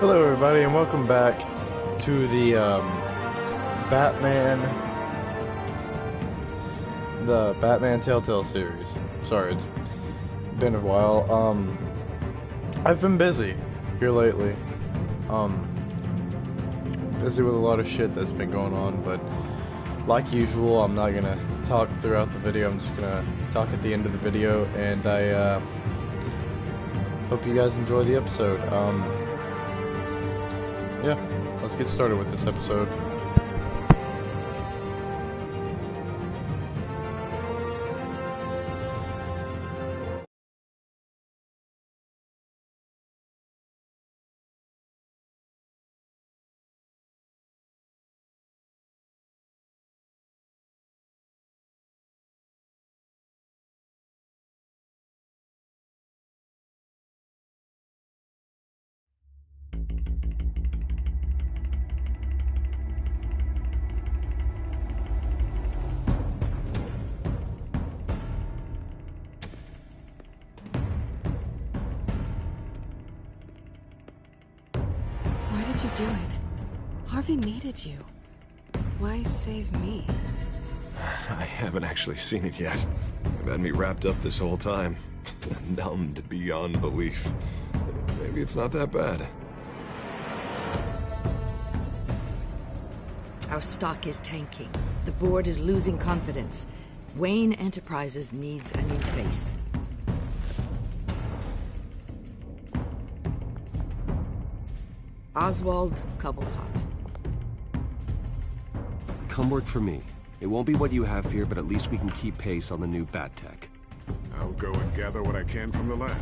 Hello everybody and welcome back to the Batman Telltale series. Sorry, it's been a while. I've been busy here lately. Busy with a lot of shit that's been going on, but like usual, I'm not gonna talk throughout the video. I'm just gonna talk at the end of the video, and I hope you guys enjoy the episode. Yeah, let's get started with this episode. Why did you do it? Harvey needed you. Why save me? I haven't actually seen it yet. You've had me wrapped up this whole time. Numbed beyond belief. Maybe it's not that bad. Our stock is tanking. The board is losing confidence. Wayne Enterprises needs a new face. Oswald Cobblepot. Come work for me. It won't be what you have here, but at least we can keep pace on the new bat tech. I'll go and gather what I can from the lab.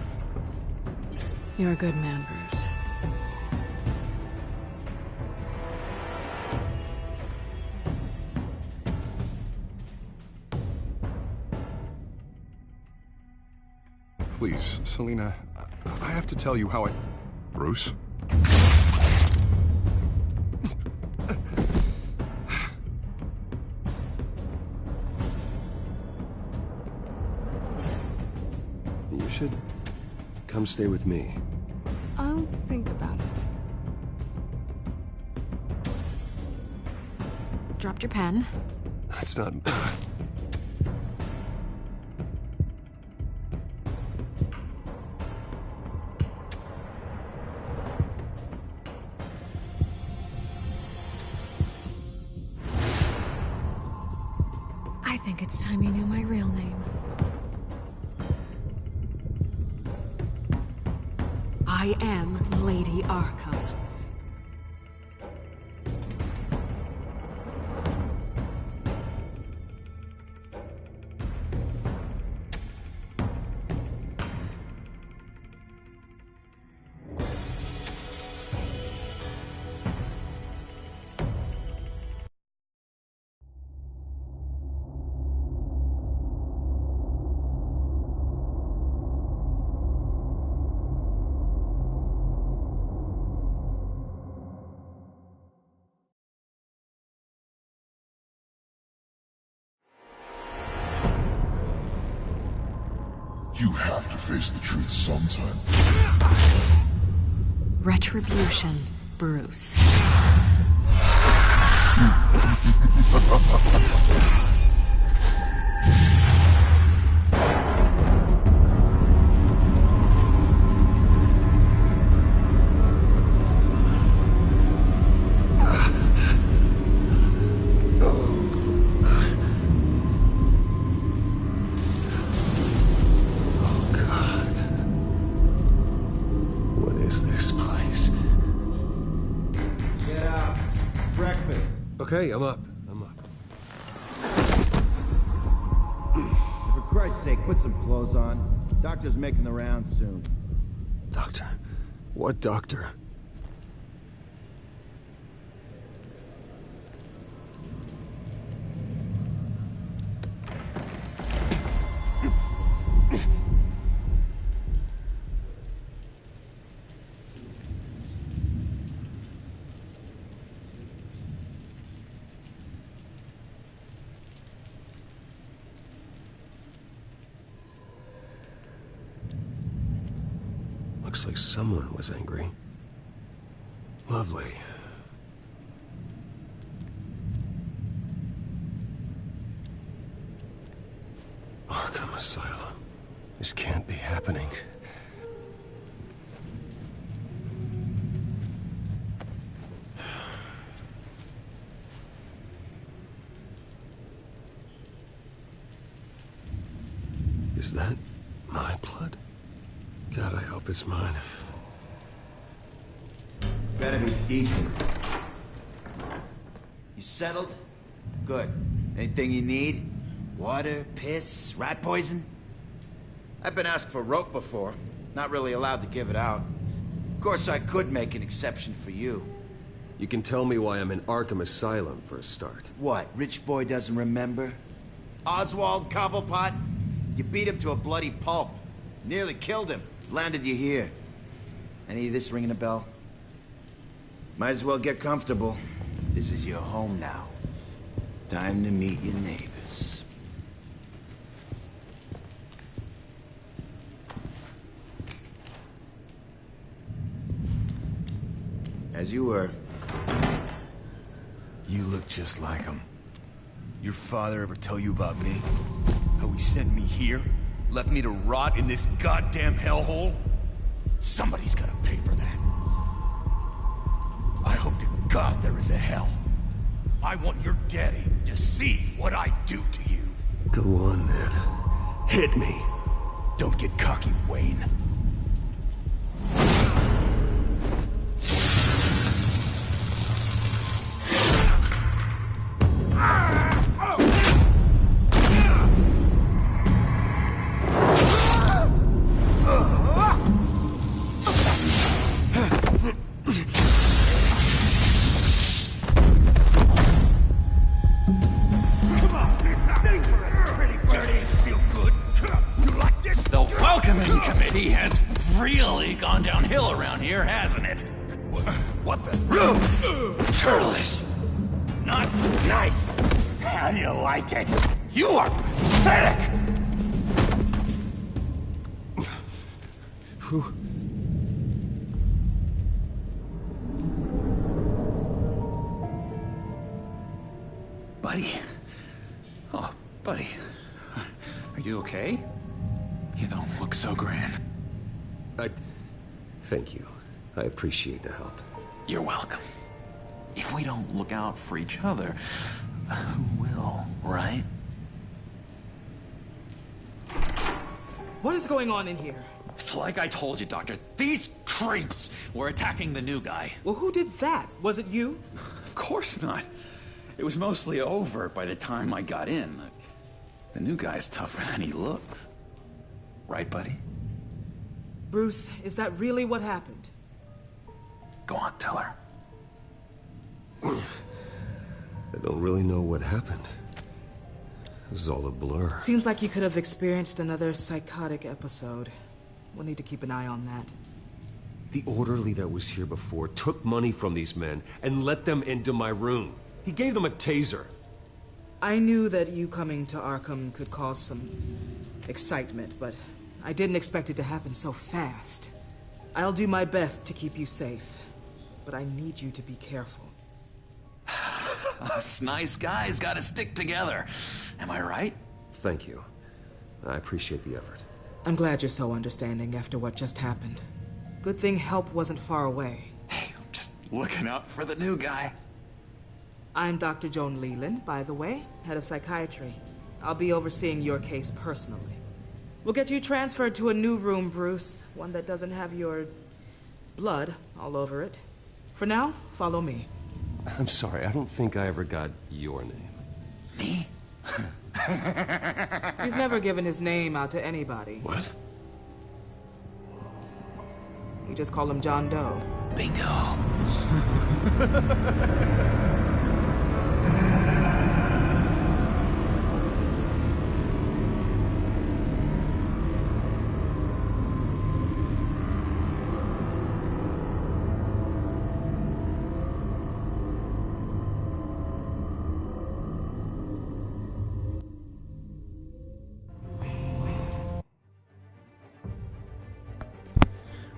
You're a good man, Bruce. Please, Selina, I have to tell you how I... Bruce? You should come stay with me. I'll think about it. Dropped your pen. That's not... I think it's time you knew my real name. I am Lady Arkham. You have to face the truth sometime. Retribution, Bruce. Okay, I'm up. For Christ's sake, put some clothes on. Doctor's making the rounds soon. Doctor? What doctor? Looks like someone was angry. Lovely. Arkham Asylum. This can't be happening. Is that my blood? God, I hope it's mine. Better be decent. You settled? Good. Anything you need? Water, piss, rat poison? I've been asked for rope before. Not really allowed to give it out. Of course, I could make an exception for you. You can tell me why I'm in Arkham Asylum for a start. What, rich boy doesn't remember? Oswald Cobblepot? You beat him to a bloody pulp. Nearly killed him. Landed you here. Any of this ringing a bell? Might as well get comfortable. This is your home now. Time to meet your neighbors. As you were. You look just like him. Your father ever tell you about me? How he sent me here? Left me to rot in this goddamn hellhole? Somebody's gotta pay for that. I hope to God there is a hell. I want your daddy to see what I do to you. Go on, then. Hit me. Don't get cocky, Wayne. Really gone downhill around here, hasn't it? What the? Churlish. Not nice. How do you like it? You are pathetic. Who? Buddy. Oh, buddy. Are you okay? You don't look so grand. Thank you. I appreciate the help. You're welcome. If we don't look out for each other, who will, right? What is going on in here? It's like I told you, Doctor. These creeps were attacking the new guy. Well, who did that? Was it you? Of course not. It was mostly over by the time I got in. The new guy's tougher than he looks. Right, buddy? Bruce, is that really what happened? Go on, tell her. I don't really know what happened. It was all a blur. Seems like you could have experienced another psychotic episode. We'll need to keep an eye on that. The orderly that was here before took money from these men and let them into my room. He gave them a taser. I knew that you coming to Arkham could cause some excitement, but I didn't expect it to happen so fast. I'll do my best to keep you safe, but I need you to be careful. Us nice guys gotta stick together. Am I right? Thank you. I appreciate the effort. I'm glad you're so understanding after what just happened. Good thing help wasn't far away. Hey, I'm just looking out for the new guy. I'm Dr. Joan Leland, by the way, head of psychiatry. I'll be overseeing your case personally. We'll get you transferred to a new room, Bruce. One that doesn't have your blood all over it. For now, follow me. I'm sorry, I don't think I ever got your name. Me? He's never given his name out to anybody. What? We just call him John Doe. Bingo.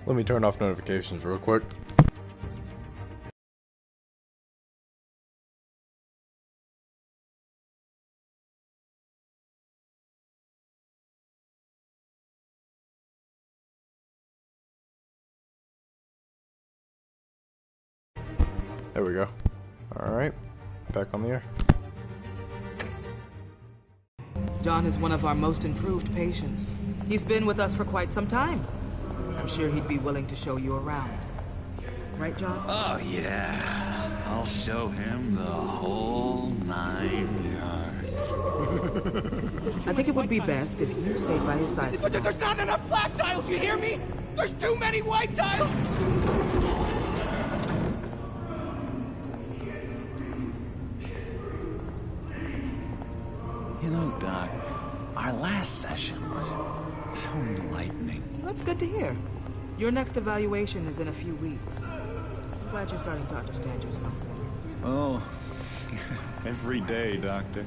Let me turn off notifications real quick. There we go. Alright, back on the air. John is one of our most improved patients. He's been with us for quite some time. I'm sure he'd be willing to show you around. Right, John? Oh, yeah. I'll show him the whole 9 yards. I think it would be best if you stayed by his side. There's not enough black tiles, you hear me? There's too many white tiles! You know, Doc, our last session was so enlightening. That's good to hear. Your next evaluation is in a few weeks. I'm glad you're starting to understand yourself better. Oh, every day, Doctor.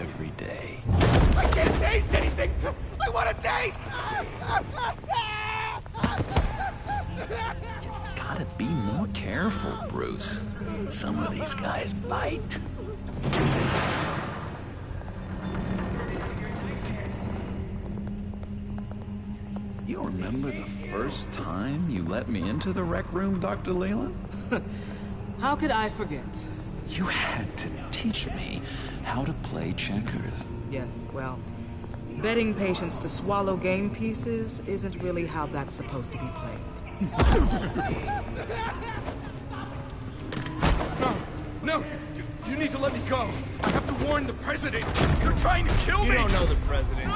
Every day. I can't taste anything! I want to taste! You gotta be more careful, Bruce. Some of these guys bite. You remember the first time you let me into the rec room, Dr. Leland? How could I forget? You had to teach me how to play checkers. Yes, well, betting patients to swallow game pieces isn't really how that's supposed to be played. No, you need to let me go. I have to warn the president. You're trying to kill me. You don't know the president.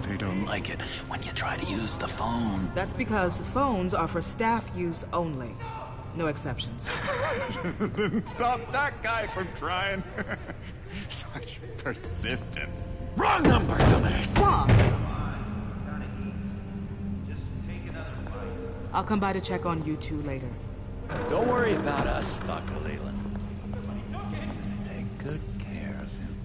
They don't like it when you try to use the phone. That's because phones are for staff use only. No exceptions. Stop that guy from trying. Such persistence. Wrong number, dumbass! Stop! I'll come by to check on you two later. Don't worry about us, Dr. Leland. Take good care of him.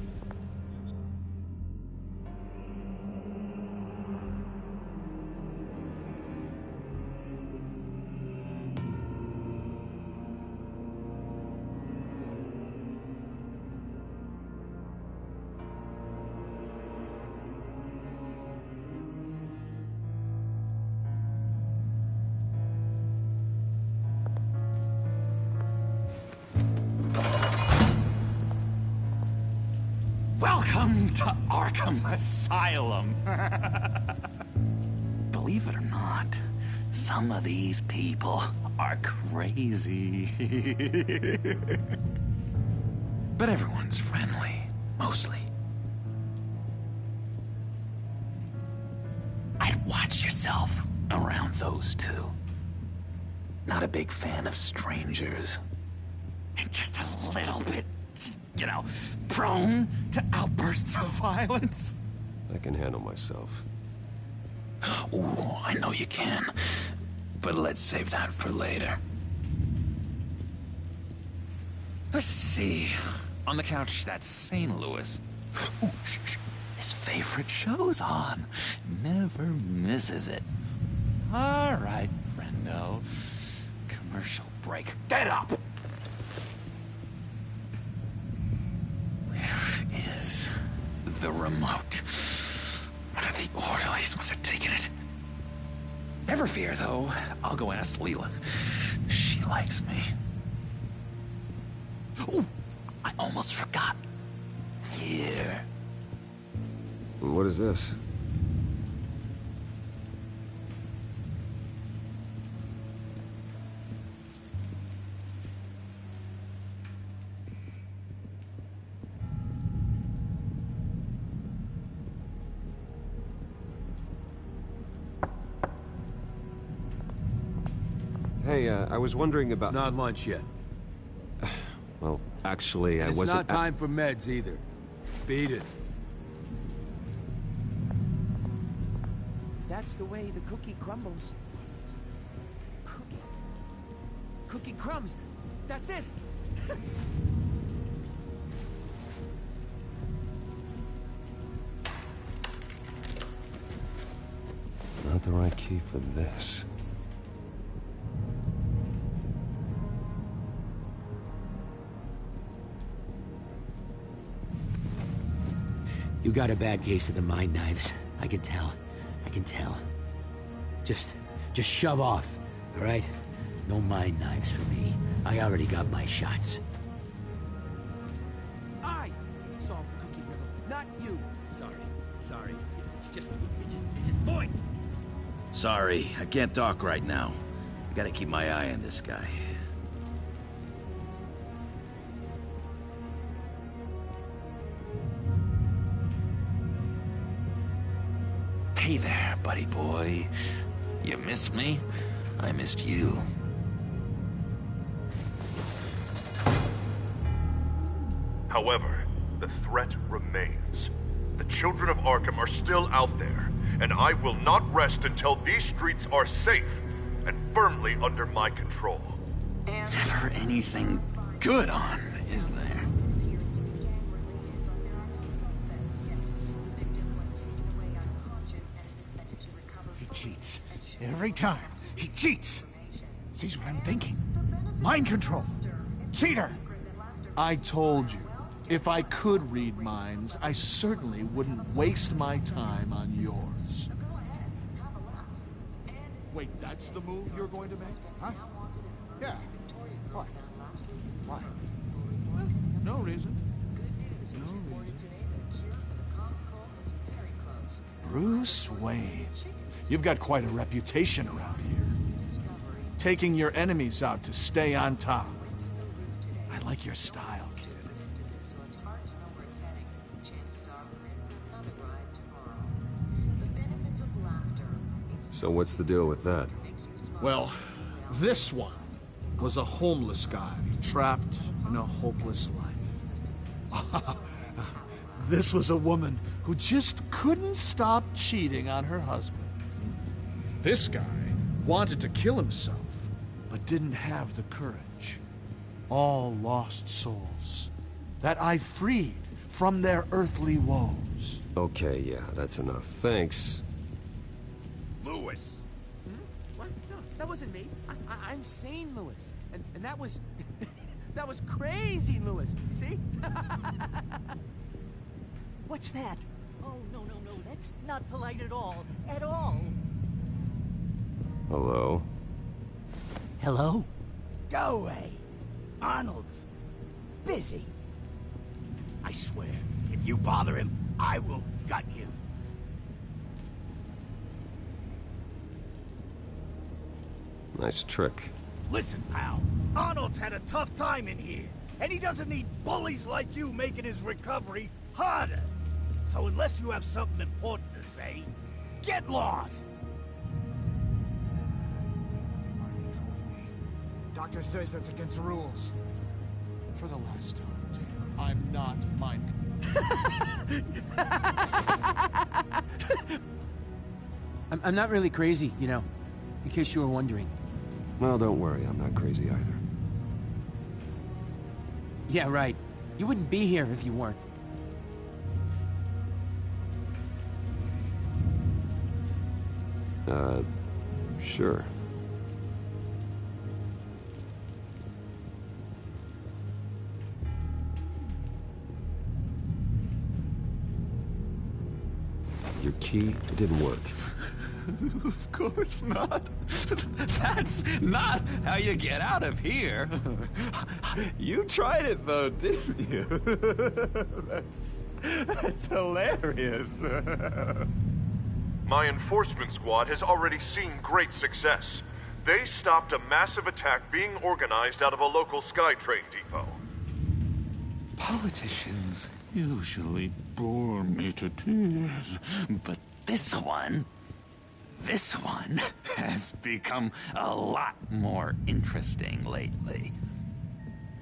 Welcome to Arkham Asylum. Believe it or not, some of these people are crazy. But everyone's friendly, mostly. I'd watch yourself around those two. Not a big fan of strangers. And just a little bit, you know, prone to outbursts of violence. I can handle myself. Ooh, I know you can. But let's save that for later. Let's see. On the couch, that's St. Louis. Ooh, shh. His favorite show's on. Never misses it. All right, friendo. Commercial break. Get up! Where is the remote? One of the orderlies must have taken it. Never fear, though. I'll go ask Leland. She likes me. Ooh, I almost forgot. Here. What is this? Hey, I was wondering about... It's not lunch yet. Well, actually, I It's wasn't... not time for meds either. Beat it. If that's the way the cookie crumbles. Cookie crumbs. That's it. Not the right key for this. You got a bad case of the mind knives. I can tell. I can tell. Just shove off, all right? No mind knives for me. I already got my shots. I solved the cookie riddle, not you. Sorry. It's just void. Sorry, I can't talk right now. Gotta keep my eye on this guy. Hey there, buddy boy. You missed me? I missed you. However, the threat remains. The children of Arkham are still out there, and I will not rest until these streets are safe and firmly under my control. Never anything good on, is there? He cheats. Every time. He cheats! Sees what I'm thinking. Mind control. Cheater! I told you, if I could read minds, I certainly wouldn't waste my time on yours. Wait, that's the move you're going to make? Huh? Yeah. What? Why? Well, no reason. Bruce Wayne. You've got quite a reputation around here. Taking your enemies out to stay on top. I like your style, kid. So what's the deal with that? Well, this one was a homeless guy trapped in a hopeless life. This was a woman who just couldn't stop cheating on her husband. This guy wanted to kill himself, but didn't have the courage. All lost souls that I freed from their earthly woes. Okay, yeah, that's enough. Thanks. Lewis! What? No, that wasn't me. I'm sane, Lewis. And that was... that was crazy, Lewis. See? What's that? Oh, no, that's not polite at all. At all. Hello? Hello? Go away. Arnold's busy. I swear, if you bother him, I will gut you. Nice trick. Listen, pal. Arnold's had a tough time in here, and he doesn't need bullies like you making his recovery harder. So unless you have something important to say, get lost! Doctor says that's against the rules. For the last time, Taylor, I'm not mind... I'm not really crazy, you know, in case you were wondering. Well, don't worry, I'm not crazy either. Yeah, right. You wouldn't be here if you weren't. Sure. Your key, it didn't work. Of course not. That's not how you get out of here. You tried it though, didn't you? That's hilarious. My enforcement squad has already seen great success. They stopped a massive attack being organized out of a local SkyTrain depot. Politicians usually bore me to tears, but this one has become a lot more interesting lately.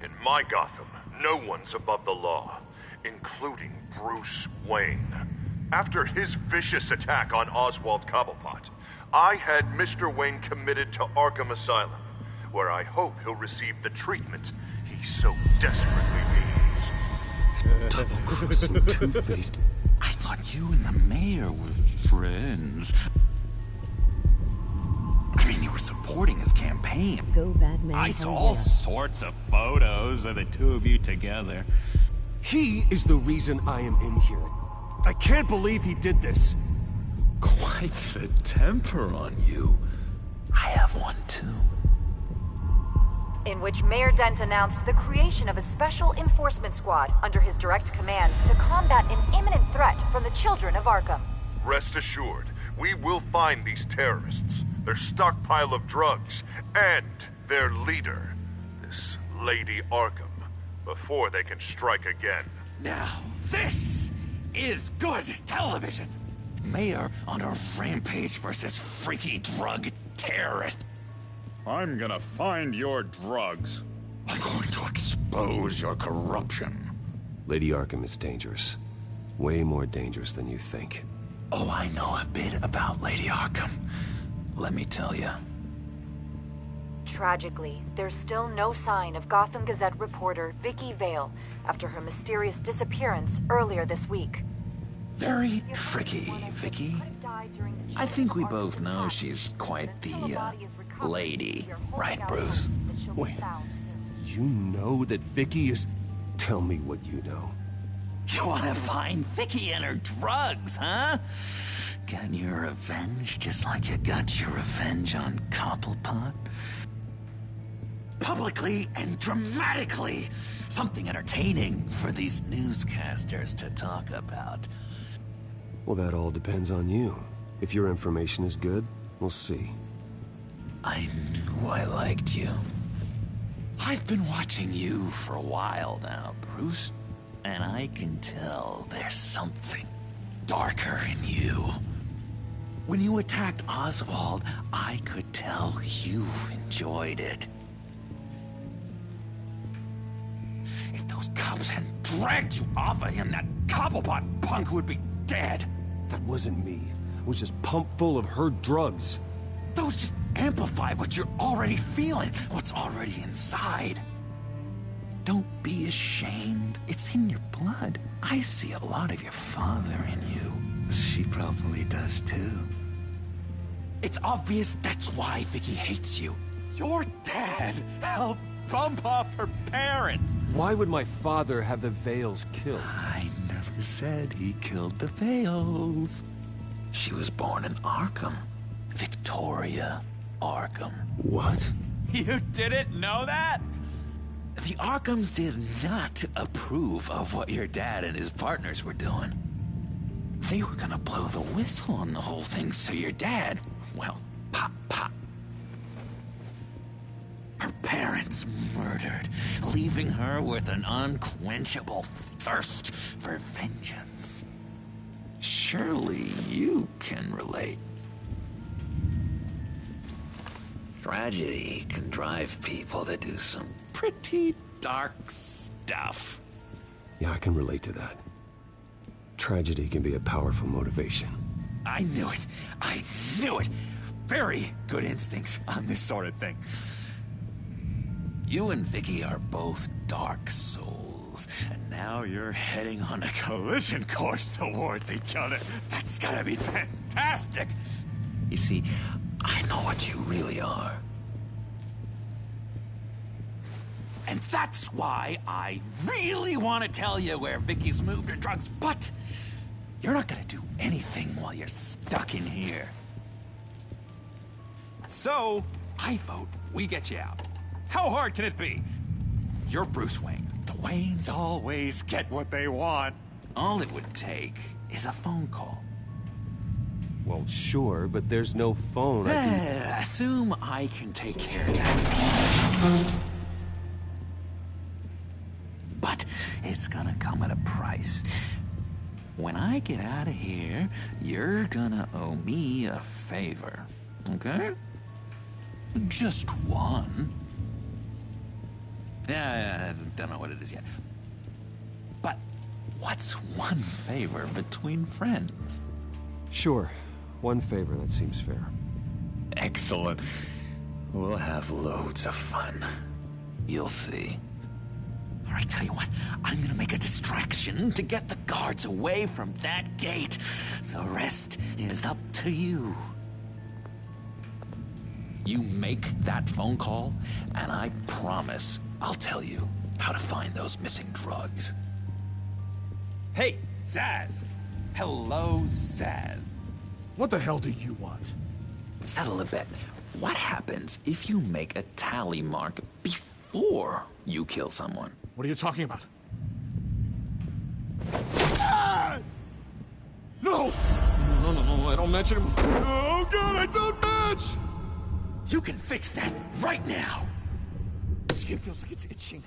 In my Gotham, no one's above the law, including Bruce Wayne. After his vicious attack on Oswald Cobblepot, I had Mr. Wayne committed to Arkham Asylum, where I hope he'll receive the treatment he so desperately needs. Double-crossing two-faced. I thought you and the mayor were friends. I mean, you were supporting his campaign. Go, Batman. I saw all sorts of photos of the two of you together. He is the reason I am in here. I can't believe he did this. Quite the temper on you. I have one too. in which Mayor Dent announced the creation of a special enforcement squad under his direct command to combat an imminent threat from the children of Arkham. Rest assured, we will find these terrorists, their stockpile of drugs, and their leader, this Lady Arkham, before they can strike again. Now, this is good television. Mayor on a rampage versus freaky drug terrorist. I'm gonna find your drugs. I'm going to expose your corruption. Lady Arkham is dangerous. Way more dangerous than you think. Oh, I know a bit about Lady Arkham. Let me tell you. Tragically, there's still no sign of Gotham Gazette reporter Vicky Vale after her mysterious disappearance earlier this week. Very tricky, Vicky. I think we both know she's quite the, lady. Right, Bruce? Wait, you know that Vicky is... Tell me what you know. You wanna find Vicky and her drugs, huh? Get your revenge just like you got your revenge on Cobblepot? Publicly and dramatically! Something entertaining for these newscasters to talk about. Well, that all depends on you. If your information is good, we'll see. I knew I liked you. I've been watching you for a while now, Bruce. And I can tell there's something darker in you. When you attacked Oswald, I could tell you enjoyed it. If those cops hadn't dragged you off of him, that Cobblepot punk would be dead. That wasn't me. I was just pumped full of her drugs. Those just amplify what you're already feeling, what's already inside. Don't be ashamed. It's in your blood. I see a lot of your father in you. She probably does too. It's obvious that's why Vicky hates you. Your dad helped bump off her parents. Why would my father have the Vales killed? I never said he killed the Vales. She was born in Arkham. Victoria Arkham. What? You didn't know that? The Arkhams did not approve of what your dad and his partners were doing. They were gonna blow the whistle on the whole thing, so your dad, well, pop, pop. Her parents murdered, leaving her with an unquenchable thirst for vengeance. Surely you can relate. Tragedy can drive people to do some pretty dark stuff. Yeah, I can relate to that. Tragedy can be a powerful motivation. I knew it. I knew it. Very good instincts on this sort of thing. You and Vicky are both dark souls, and now you're heading on a collision course towards each other. That's gotta be fantastic. You see, I know what you really are. And that's why I really want to tell you where Vicky's moved her drugs, but you're not gonna do anything while you're stuck in here. So, I vote we get you out. How hard can it be? You're Bruce Wayne. The Waynes always get what they want. All it would take is a phone call. Well, sure, but there's no phone. Assume I can take care of that. But it's gonna come at a price. When I get out of here, you're gonna owe me a favor, okay? Just one. Yeah, I don't know what it is yet. But what's one favor between friends? Sure. One favor, that seems fair. Excellent. We'll have loads of fun. You'll see. All right, tell you what. I'm gonna make a distraction to get the guards away from that gate. The rest is up to you. You make that phone call, and I promise I'll tell you how to find those missing drugs. Hey, Zaz! Hello, Zaz. What the hell do you want? Settle a bet. What happens if you make a tally mark before before you kill someone. What are you talking about? Ah! No! No, I don't match him. Oh, God, I don't match! You can fix that right now. Skin feels like it's itching.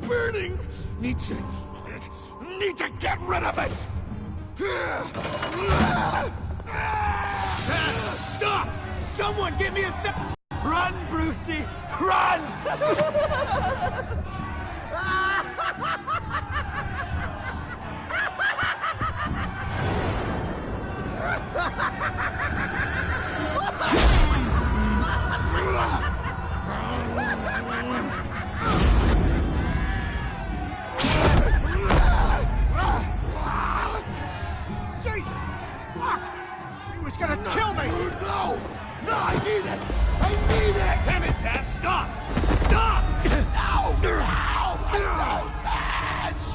Burning! Need to get rid of it! Stop! Someone give me a sip! Run, Brucey! Run! Jesus! Fuck! He was gonna kill me! No! No, I need it! I need it! Damn it, Tess! Stop! Stop! No! No! I don't match!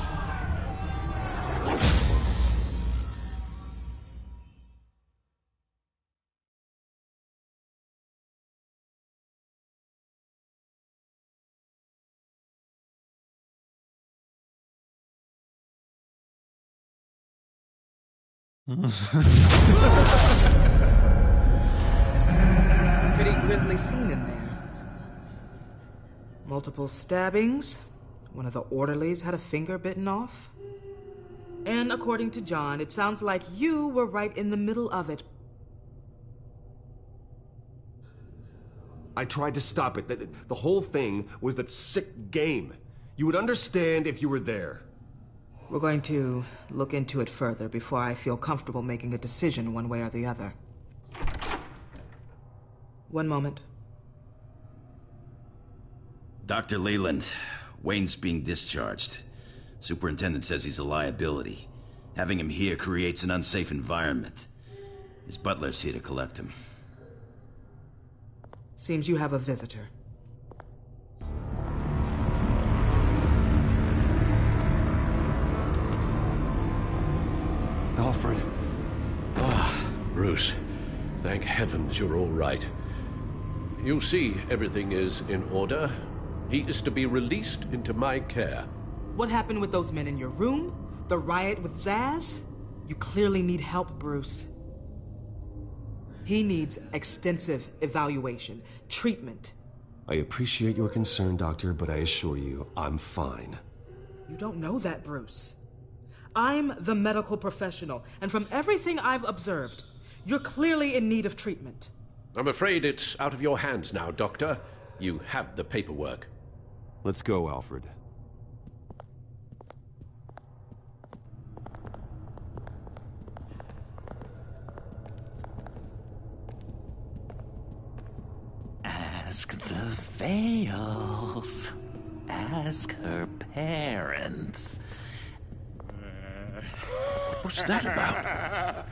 Pretty grisly scene in there. Multiple stabbings. One of the orderlies had a finger bitten off. And according to John, it sounds like you were right in the middle of it. I tried to stop it. The whole thing was that sick game. You would understand if you were there. We're going to look into it further before I feel comfortable making a decision one way or the other. One moment. Dr. Leland, Wayne's being discharged. Superintendent says he's a liability. Having him here creates an unsafe environment. His butler's here to collect him. Seems you have a visitor. Alfred. Ah, Bruce. Thank heavens you're all right. You see, everything is in order. He is to be released into my care. What happened with those men in your room? The riot with Zaz? You clearly need help, Bruce. He needs extensive evaluation, treatment. I appreciate your concern, Doctor, but I assure you, I'm fine. You don't know that, Bruce. I'm the medical professional, and from everything I've observed, you're clearly in need of treatment. I'm afraid it's out of your hands now, Doctor. You have the paperwork. Let's go, Alfred. Ask the Vales. Ask her parents. What's that about?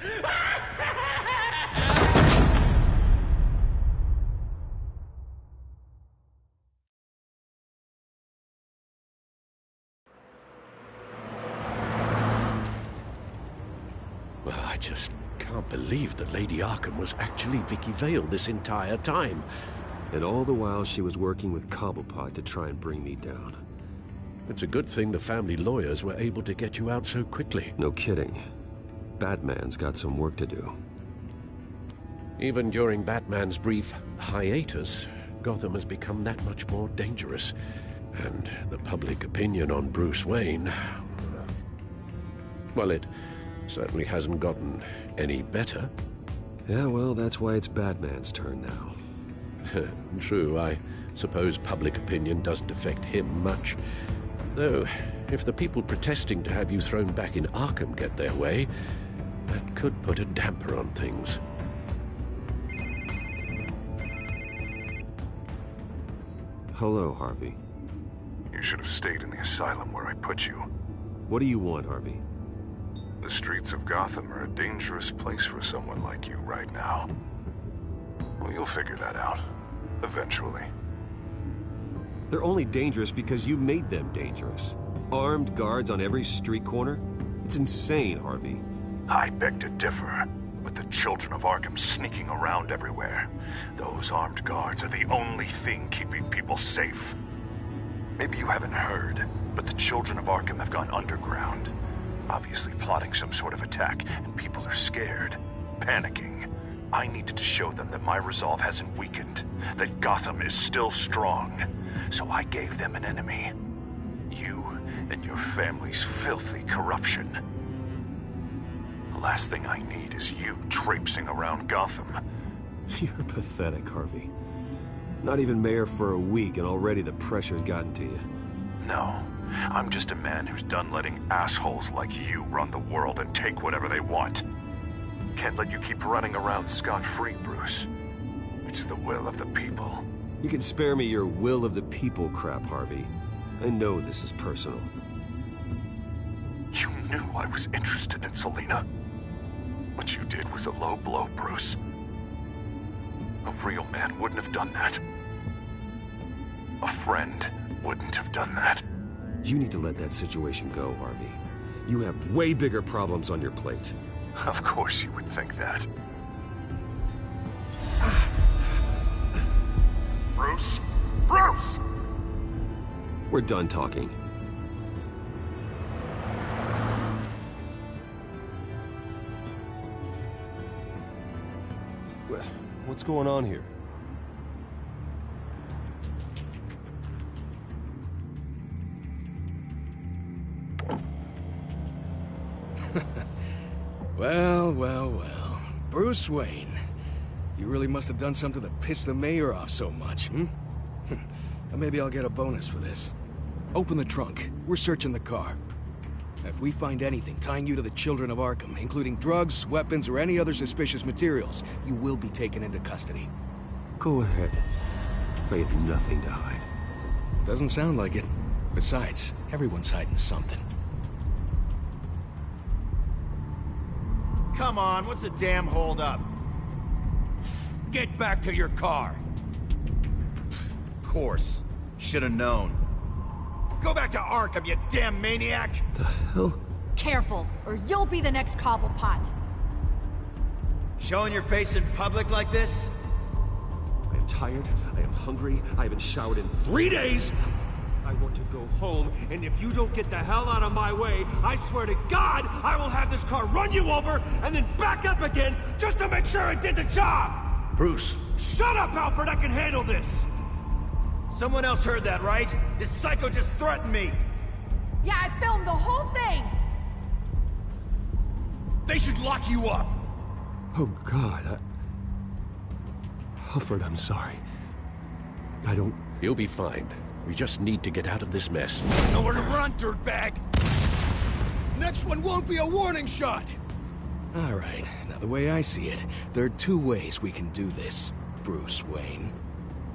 Well, I just can't believe that Lady Arkham was actually Vicky Vale this entire time. And all the while she was working with Cobblepot to try and bring me down. It's a good thing the family lawyers were able to get you out so quickly. No kidding. Batman's got some work to do. Even during Batman's brief hiatus, Gotham has become that much more dangerous. And the public opinion on Bruce Wayne... well, it certainly hasn't gotten any better. Yeah, well, that's why it's Batman's turn now. True, I suppose public opinion doesn't affect him much. Though, if the people protesting to have you thrown back in Arkham get their way, that could put a damper on things. Hello, Harvey. You should have stayed in the asylum where I put you. What do you want, Harvey? The streets of Gotham are a dangerous place for someone like you right now. Well, you'll figure that out. Eventually. They're only dangerous because you made them dangerous. Armed guards on every street corner? It's insane, Harvey. I beg to differ. With the children of Arkham sneaking around everywhere, those armed guards are the only thing keeping people safe. Maybe you haven't heard, but the children of Arkham have gone underground. Obviously plotting some sort of attack, and people are scared, panicking. I needed to show them that my resolve hasn't weakened, that Gotham is still strong. So I gave them an enemy. You and your family's filthy corruption. The last thing I need is you traipsing around Gotham. You're pathetic, Harvey. Not even mayor for a week and already the pressure's gotten to you. No, I'm just a man who's done letting assholes like you run the world and take whatever they want. Can't let you keep running around scot-free, Bruce. It's the will of the people. You can spare me your will of the people crap, Harvey. I know this is personal. You knew I was interested in Selina. What you did was a low blow, Bruce. A real man wouldn't have done that. A friend wouldn't have done that. You need to let that situation go, Harvey. You have way bigger problems on your plate. Of course you would think that. Bruce? Bruce! We're done talking. What's going on here? Well. Bruce Wayne. You really must have done something to piss the mayor off so much, hmm? Maybe I'll get a bonus for this. Open the trunk. We're searching the car. If we find anything tying you to the children of Arkham, including drugs, weapons, or any other suspicious materials, you will be taken into custody. Go ahead. I have nothing to hide. Doesn't sound like it. Besides, everyone's hiding something. Come on, what's the damn holdup? Get back to your car. Of course. Should have known. Go back to Arkham, you damn maniac! The hell? Careful, or you'll be the next Cobblepot. Showing your face in public like this? I am tired, I am hungry, I haven't showered in 3 days! I want to go home, and if you don't get the hell out of my way, I swear to God, I will have this car run you over, and then back up again, just to make sure it did the job! Bruce. Shut up, Alfred, I can handle this! Someone else heard that, right? This psycho just threatened me! Yeah, I filmed the whole thing! They should lock you up! Oh, God, Alfred, I'm sorry. I don't... You'll be fine. We just need to get out of this mess. Nowhere to run, dirtbag! Next one won't be a warning shot! All right, now the way I see it, there are 2 ways we can do this, Bruce Wayne.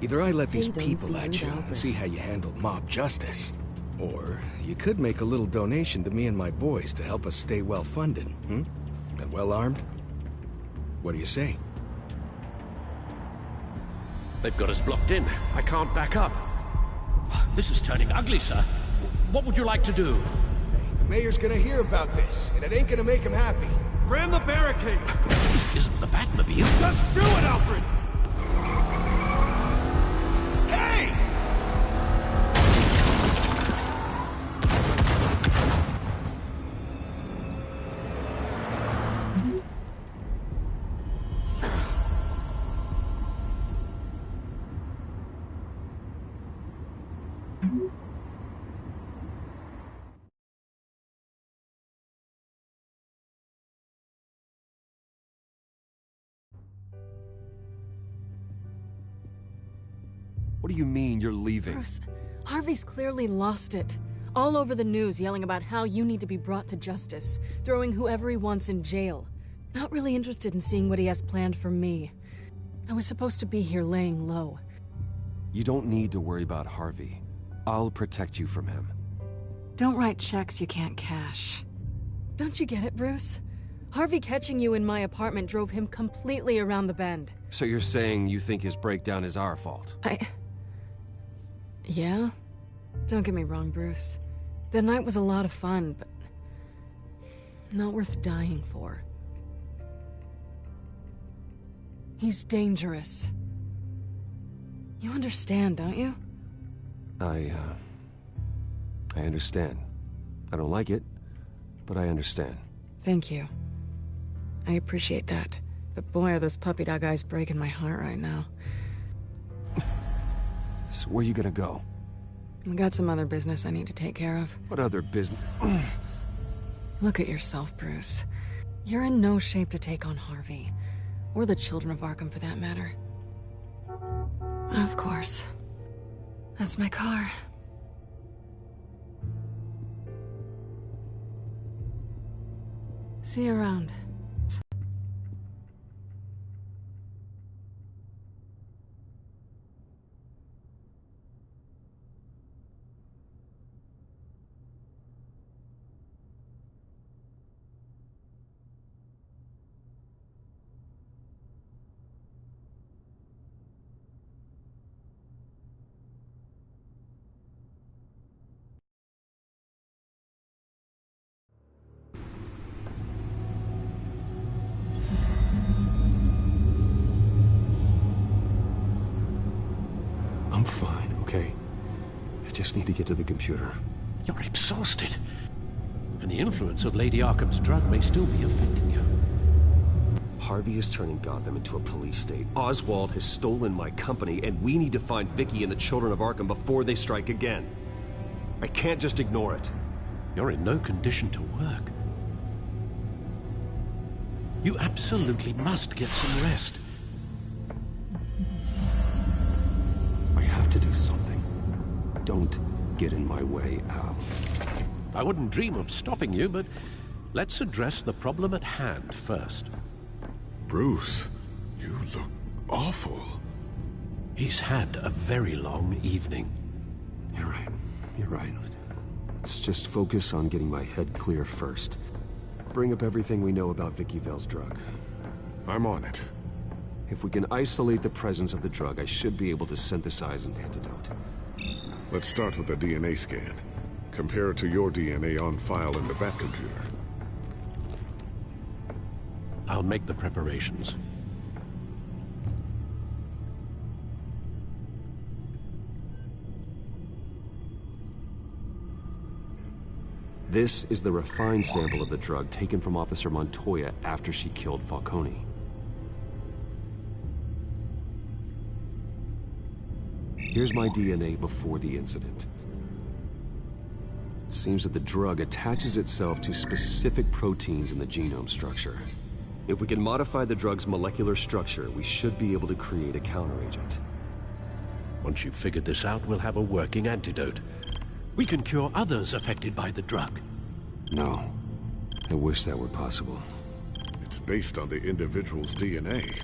Either I let these people at you and see how you handle mob justice, or you could make a little donation to me and my boys to help us stay well-funded, hmm? And well-armed? What do you say? They've got us blocked in. I can't back up. This is turning ugly, sir. What would you like to do? Hey, the mayor's gonna hear about this, and it ain't gonna make him happy. Ram the barricade! This isn't the Batmobile. Just do it, Alfred! Hey! What do you mean you're leaving? Bruce, Harvey's clearly lost it. All over the news yelling about how you need to be brought to justice, throwing whoever he wants in jail. Not really interested in seeing what he has planned for me. I was supposed to be here laying low. You don't need to worry about Harvey. I'll protect you from him. Don't write checks you can't cash. Don't you get it, Bruce? Harvey catching you in my apartment drove him completely around the bend. So you're saying you think his breakdown is our fault? Yeah? Don't get me wrong, Bruce. The night was a lot of fun, but not worth dying for. He's dangerous. You understand, don't you? I understand. I don't like it, but I understand. Thank you. I appreciate that. But boy, are those puppy dog eyes breaking my heart right now. So where you gonna go? I got some other business I need to take care of. What other business? Look at yourself, Bruce. You're in no shape to take on Harvey. Or the children of Arkham, for that matter. Of course. That's my car. See you around. I'm fine, okay? I just need to get to the computer. You're exhausted. And the influence of Lady Arkham's drug may still be affecting you. Harvey is turning Gotham into a police state. Oswald has stolen my company, and we need to find Vicky and the children of Arkham before they strike again. I can't just ignore it. You're in no condition to work. You absolutely must get some rest. I have to do something. Don't get in my way, Al. I wouldn't dream of stopping you, but let's address the problem at hand first. Bruce, you look awful. He's had a very long evening. You're right. You're right. Let's just focus on getting my head clear first. Bring up everything we know about Vicky Vale's drug. I'm on it. If we can isolate the presence of the drug, I should be able to synthesize an antidote. Let's start with a DNA scan. Compare it to your DNA on file in the Batcomputer. I'll make the preparations. This is the refined sample of the drug taken from Officer Montoya after she killed Falcone. Here's my DNA before the incident. It seems that the drug attaches itself to specific proteins in the genome structure. If we can modify the drug's molecular structure, we should be able to create a counteragent. Once you've figured this out, we'll have a working antidote. We can cure others affected by the drug. No. I wish that were possible. It's based on the individual's DNA.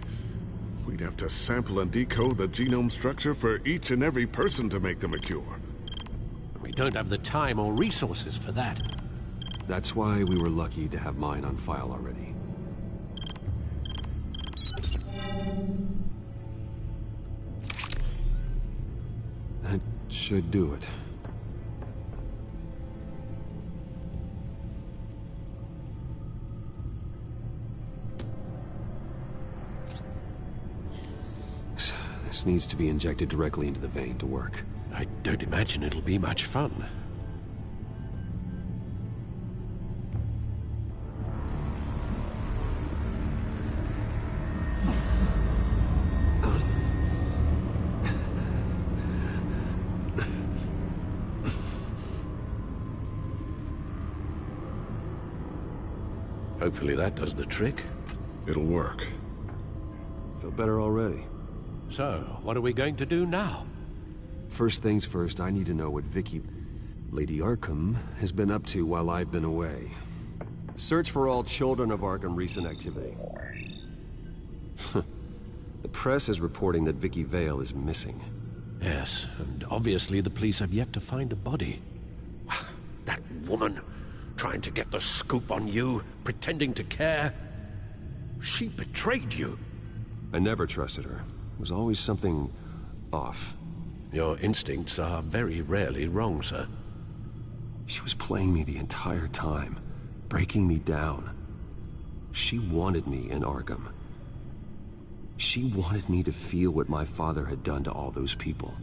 We'd have to sample and decode the genome structure for each and every person to make them a cure. We don't have the time or resources for that. That's why we were lucky to have mine on file already. That should do it. This needs to be injected directly into the vein to work. I don't imagine it'll be much fun. Hopefully that does the trick. It'll work. Feel better already. So, what are we going to do now? First things first, I need to know what Vicky, Lady Arkham, has been up to while I've been away. Search for all children of Arkham recent activity. The press is reporting that Vicky Vale is missing. Yes, and obviously the police have yet to find a body. That woman, trying to get the scoop on you, pretending to care. She betrayed you. I never trusted her. There was always something off. Your instincts are very rarely wrong, sir. She was playing me the entire time, breaking me down. She wanted me in Arkham. She wanted me to feel what my father had done to all those people.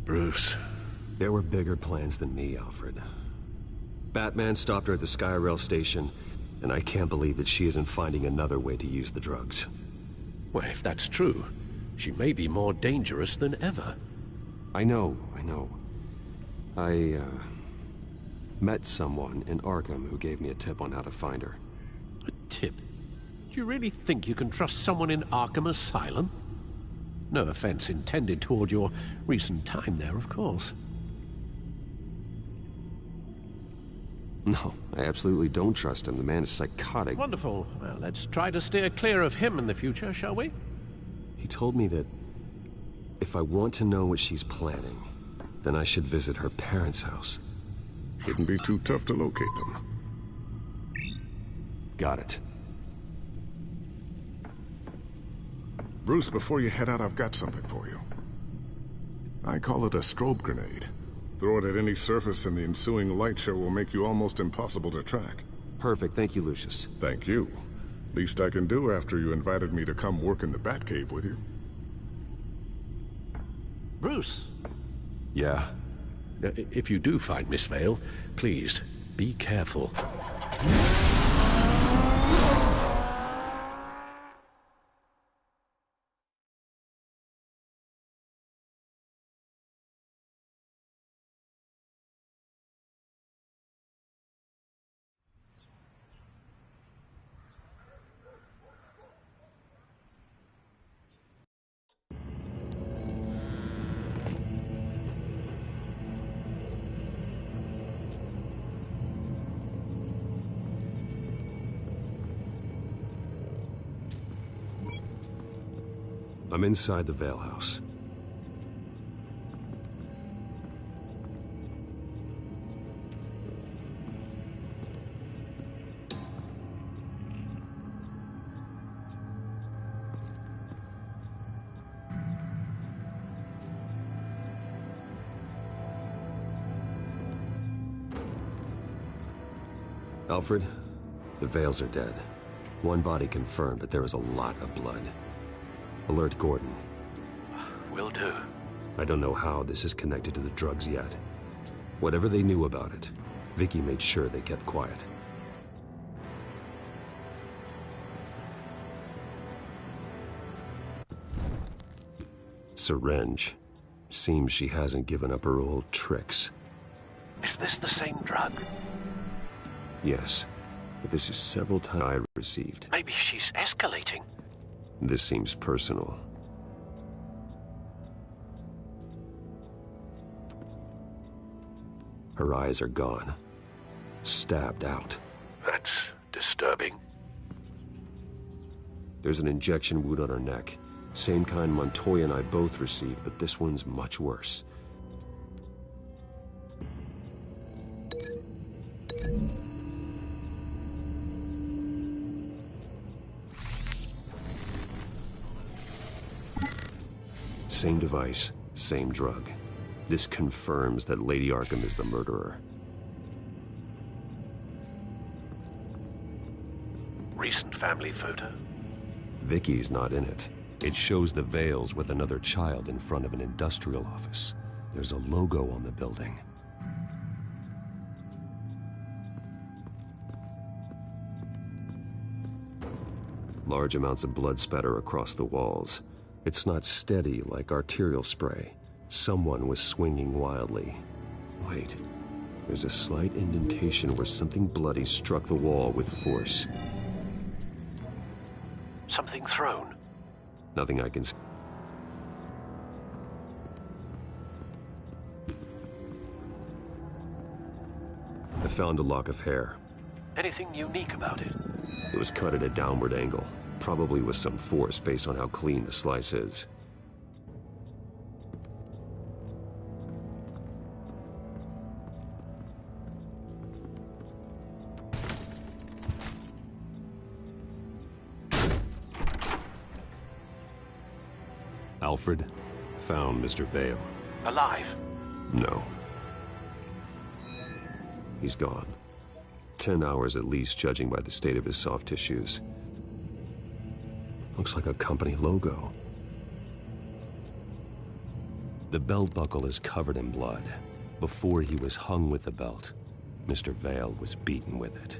Bruce, There were bigger plans than me, Alfred. Batman stopped her at the Skyrail station, and I can't believe that she isn't finding another way to use the drugs. Well, if that's true, she may be more dangerous than ever. I know. I met someone in Arkham who gave me a tip on how to find her. A tip? Do you really think you can trust someone in Arkham Asylum? No offense intended toward your recent time there, of course. No, I absolutely don't trust him. The man is psychotic. Wonderful. Well, let's try to steer clear of him in the future, shall we? He told me that if I want to know what she's planning, then I should visit her parents' house. Shouldn't be too tough to locate them. Got it. Bruce, before you head out, I've got something for you. I call it a strobe grenade. Throw it at any surface and the ensuing light show will make you almost impossible to track. Perfect, thank you, Lucius. Thank you. Least I can do after you invited me to come work in the Batcave with you. Bruce? Yeah? If you do find Miss Vale, please, be careful. I'm inside the Vale House. Alfred, the Vales are dead. One body confirmed, but there is a lot of blood. Alert Gordon. Will do. I don't know how this is connected to the drugs yet. Whatever they knew about it, Vicky made sure they kept quiet. Syringe. Seems she hasn't given up her old tricks. Is this the same drug? Yes, but this is several times I received. Maybe she's escalating. This seems personal. Her eyes are gone. Stabbed out. That's disturbing. There's an injection wound on her neck. Same kind Montoya and I both received, but this one's much worse. Same device, same drug. This confirms that Lady Arkham is the murderer. Recent family photo? Vicky's not in it. It shows the Vales with another child in front of an industrial office. There's a logo on the building. Large amounts of blood spatter across the walls. It's not steady like arterial spray. Someone was swinging wildly. Wait, there's a slight indentation where something bloody struck the wall with force. Something thrown? Nothing I can see. I found a lock of hair. Anything unique about it? It was cut at a downward angle. Probably with some force based on how clean the slice is. Alfred found Mr. Vale. Alive? No. He's gone. 10 hours at least, judging by the state of his soft tissues. Looks like a company logo. The belt buckle is covered in blood. Before he was hung with the belt, Mr. Vale was beaten with it.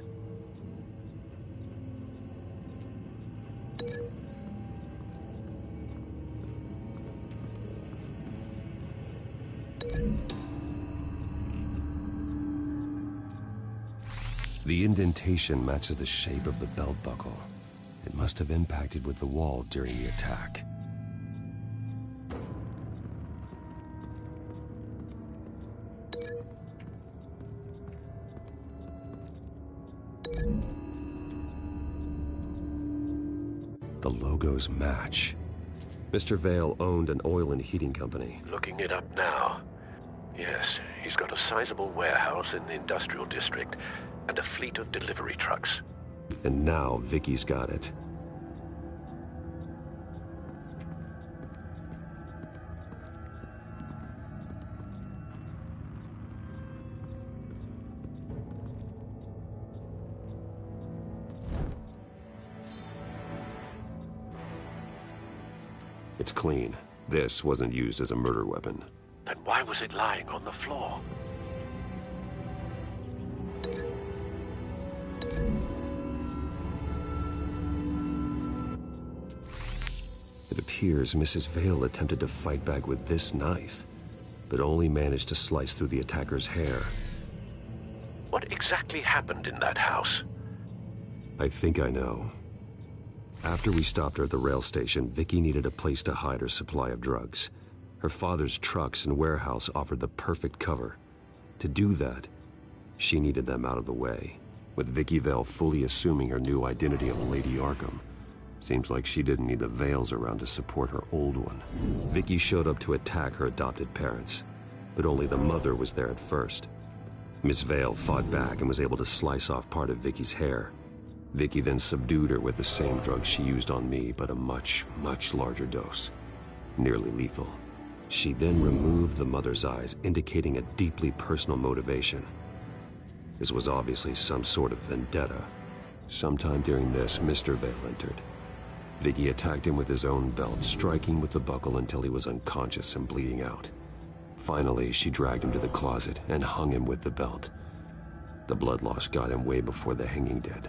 The indentation matches the shape of the belt buckle. It must have impacted with the wall during the attack. The logos match. Mr. Vale owned an oil and heating company. Looking it up now. Yes, he's got a sizable warehouse in the industrial district and a fleet of delivery trucks. And now Vicky's got it. It's clean. This wasn't used as a murder weapon. Then why was it lying on the floor? It appears Mrs. Vale attempted to fight back with this knife, but only managed to slice through the attacker's hair. What exactly happened in that house? I think I know. After we stopped her at the rail station, Vicky needed a place to hide her supply of drugs. Her father's trucks and warehouse offered the perfect cover. To do that, she needed them out of the way, with Vicky Vale fully assuming her new identity of Lady Arkham. Seems like she didn't need the Vales around to support her old one. Vicky showed up to attack her adopted parents, but only the mother was there at first. Miss Vale fought back and was able to slice off part of Vicky's hair. Vicky then subdued her with the same drug she used on me, but a much, much larger dose. Nearly lethal. She then removed the mother's eyes, indicating a deeply personal motivation. This was obviously some sort of vendetta. Sometime during this, Mr. Vale entered. Vicky attacked him with his own belt, striking with the buckle until he was unconscious and bleeding out. Finally, she dragged him to the closet and hung him with the belt. The blood loss got him way before the hanging did.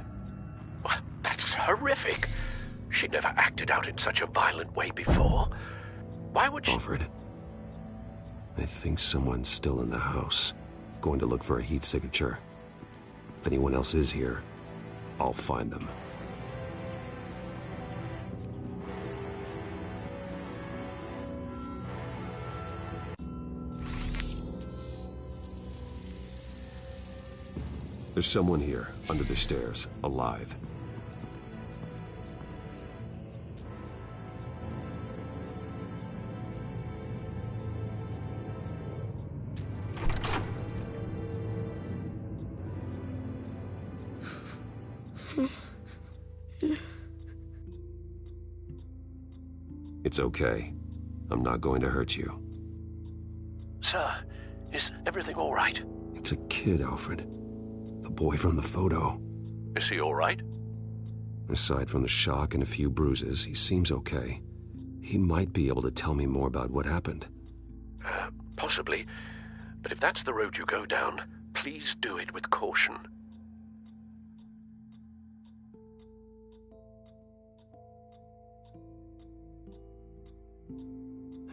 That's horrific. She never acted out in such a violent way before. Why would she... Alfred, I think someone's still in the house. Going to look for a heat signature. If anyone else is here, I'll find them. There's someone here, under the stairs, alive. It's okay. I'm not going to hurt you. Sir, is everything all right? It's a kid, Alfred. The boy from the photo. Is he all right? Aside from the shock and a few bruises, he seems okay. He might be able to tell me more about what happened. Possibly. But if that's the road you go down, please do it with caution.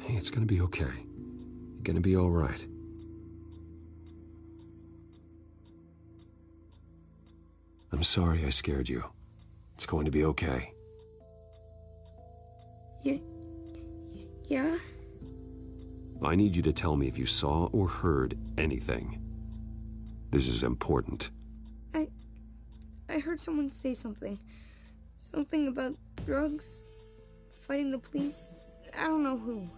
Hey, it's gonna be okay. You're gonna be all right. I'm sorry I scared you. It's going to be okay. Yeah? I need you to tell me if you saw or heard anything. This is important. I heard someone say something. Something about drugs, fighting the police. I don't know who.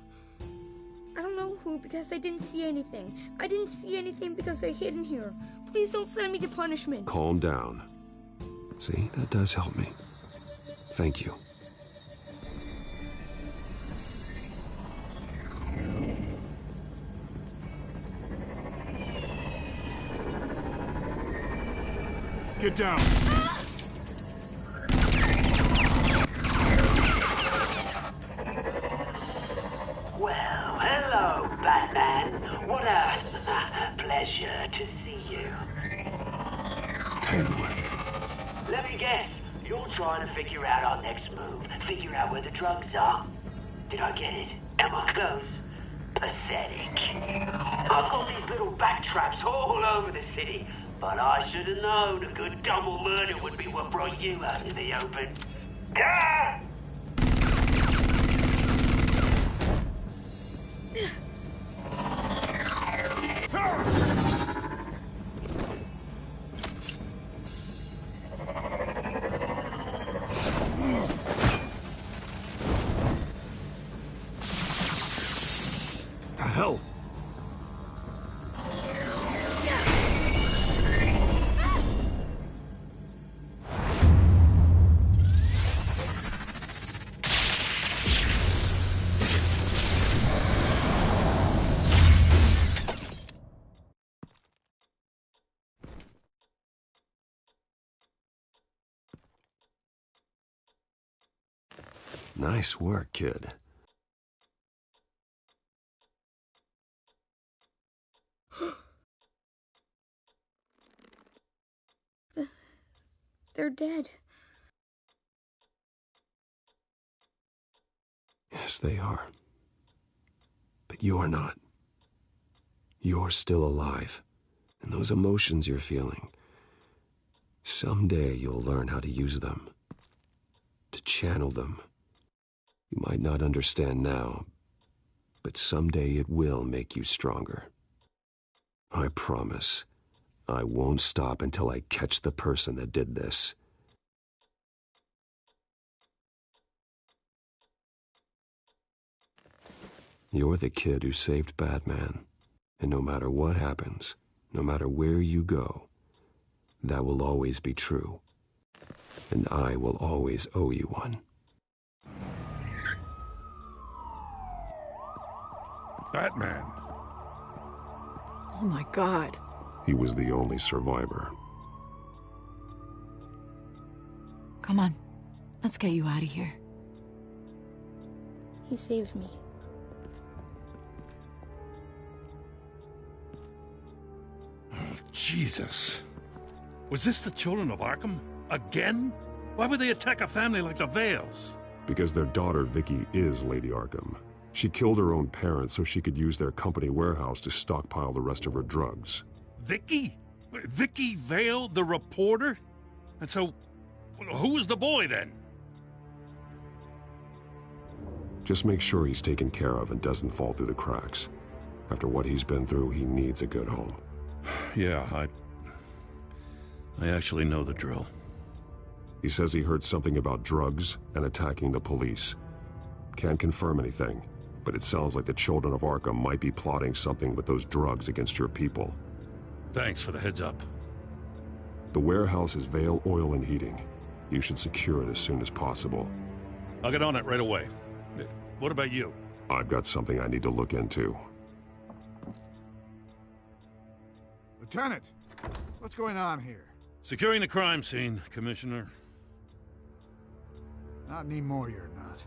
I don't know who because I didn't see anything. I didn't see anything because I hid in here. Please don't send me to punishment. Calm down. See, that does help me. Thank you. Get down! Well, hello, Batman. What a figure out our next move. Figure out where the drugs are. Did I get it? Am I close? Pathetic. I've got these little back traps all over the city, but I should have known a good double murder would be what brought you out in the open. Gah! The hell? Nice work, kid. They're dead. Yes, they are. But you are not. You're still alive. And those emotions you're feeling, someday you'll learn how to use them. To channel them. You might not understand now, but someday it will make you stronger. I promise. I won't stop until I catch the person that did this. You're the kid who saved Batman. And no matter what happens, no matter where you go, that will always be true. And I will always owe you one. Batman. Oh my God. He was the only survivor. Come on. Let's get you out of here. He saved me. Oh, Jesus. Was this the children of Arkham? Again? Why would they attack a family like the Vales? Because their daughter, Vicky, is Lady Arkham. She killed her own parents so she could use their company warehouse to stockpile the rest of her drugs. Vicky? Vicky Vale, the reporter? And so, who was the boy then? Just make sure he's taken care of and doesn't fall through the cracks. After what he's been through, he needs a good home. Yeah, I actually know the drill. He says he heard something about drugs and attacking the police. Can't confirm anything, but it sounds like the children of Arkham might be plotting something with those drugs against your people. Thanks for the heads up. The warehouse is Vale Oil and Heating. You should secure it as soon as possible. I'll get on it right away. What about you? I've got something I need to look into. Lieutenant, what's going on here? Securing the crime scene, Commissioner. Not anymore, you're not.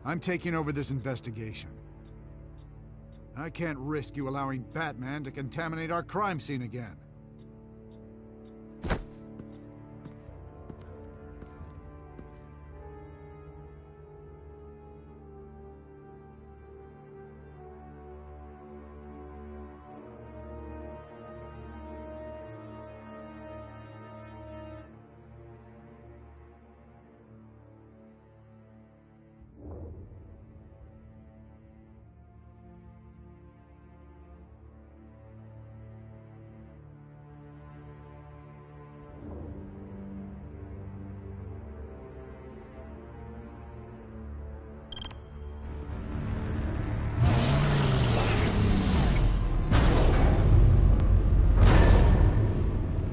I'm taking over this investigation. I can't risk you allowing Batman to contaminate our crime scene again.